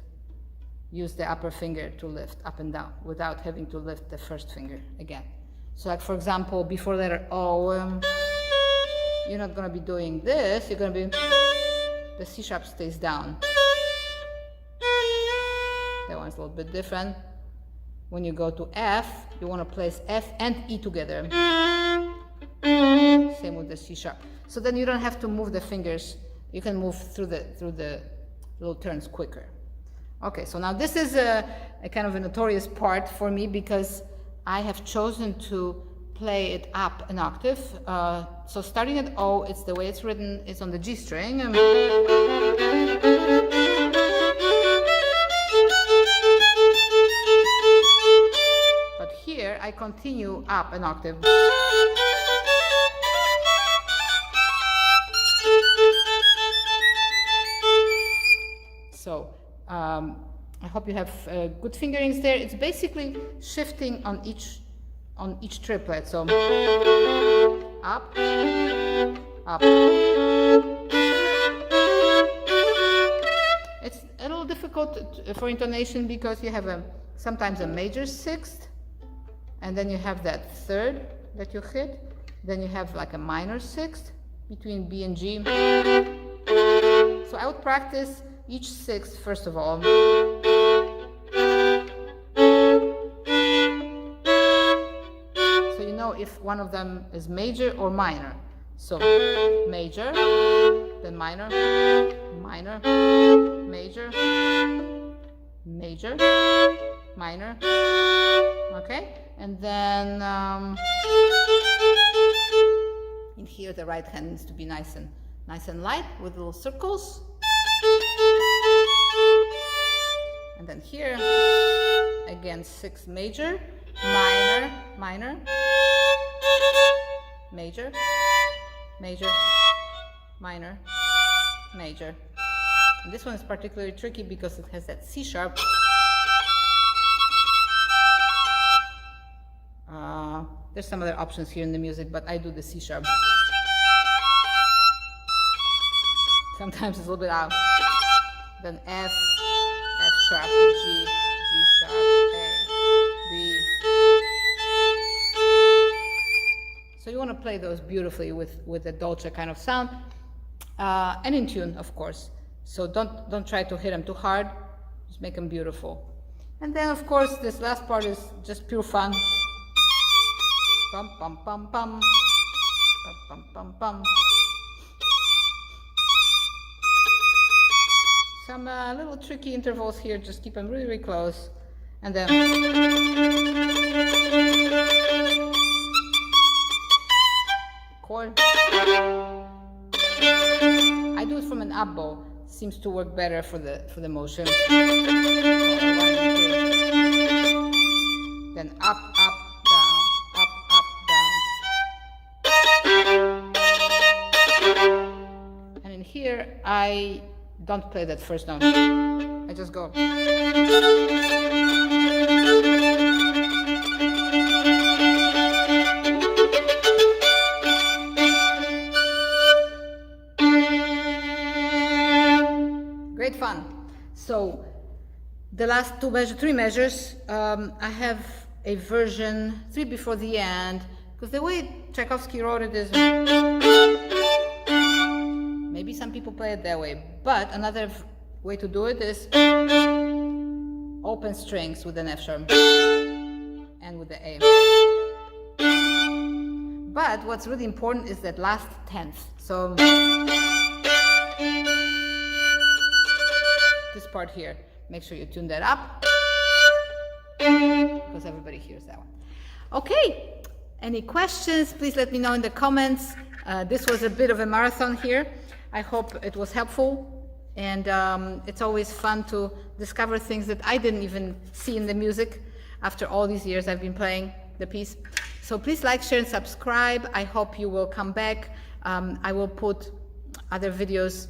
use the upper finger to lift up and down without having to lift the first finger again. So like for example, before letter O, you're not going to be doing this, you're going to be, the C sharp stays down. That one's a little bit different. When you go to F, you want to place F and E together. Same with the C sharp. So then you don't have to move the fingers. You can move through the little turns quicker. Okay, so now this is a kind of a notorious part for me because I have chosen to play it up an octave. So starting at O, it's the way it's written, it's on the G string. But here I continue up an octave. So I hope you have good fingerings there. It's basically shifting on each triplet. So up, up. It's a little difficult for intonation because you have sometimes a major sixth, and then you have that third that you hit. Then you have like a minor sixth between B and G. So I would practice each sixth first of all. So you know if one of them is major or minor. So major, then minor, minor, major, major, minor. Okay, and then in here the right hand needs to be nice and light with little circles. And then here, again, 6 major, minor, minor, major, major, minor, major. And this one is particularly tricky because it has that C sharp. There's some other options here in the music, but I do the C sharp. Sometimes it's a little bit out. Then F, sharp, G, G sharp, A, B. So you want to play those beautifully with a dolce kind of sound, and in tune, of course. So don't try to hit them too hard. Just make them beautiful. And then, of course, this last part is just pure fun. Bum bum bum bum, bum bum bum bum. Some little tricky intervals here. Just keep them really, really close, and then. Chord. I do it from an up bow. Seems to work better for the motion. Then up, up, down, up, up, down. And in here, I don't play that first note. I just go. Great fun. So the last three measures, I have a version 3 before the end, because the way Tchaikovsky wrote it is, maybe some people play it that way, but another way to do it is open strings with an F sharp and with the A. But what's really important is that last tenth. So this part here, make sure you tune that up, because everybody hears that one. Okay, any questions, please let me know in the comments. This was a bit of a marathon here. I hope it was helpful, and it's always fun to discover things that I didn't even see in the music after all these years I've been playing the piece. So please like, share, and subscribe. I hope you will come back. I will put other videos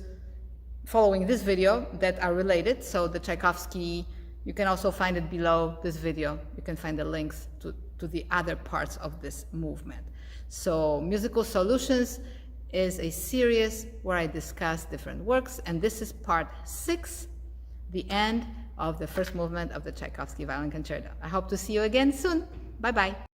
following this video that are related. So the Tchaikovsky, you can also find it below this video. You can find the links to the other parts of this movement. So Musical Solutions is a series where I discuss different works, and this is part 6, the end of the first movement of the Tchaikovsky Violin Concerto. I hope to see you again soon. Bye-bye.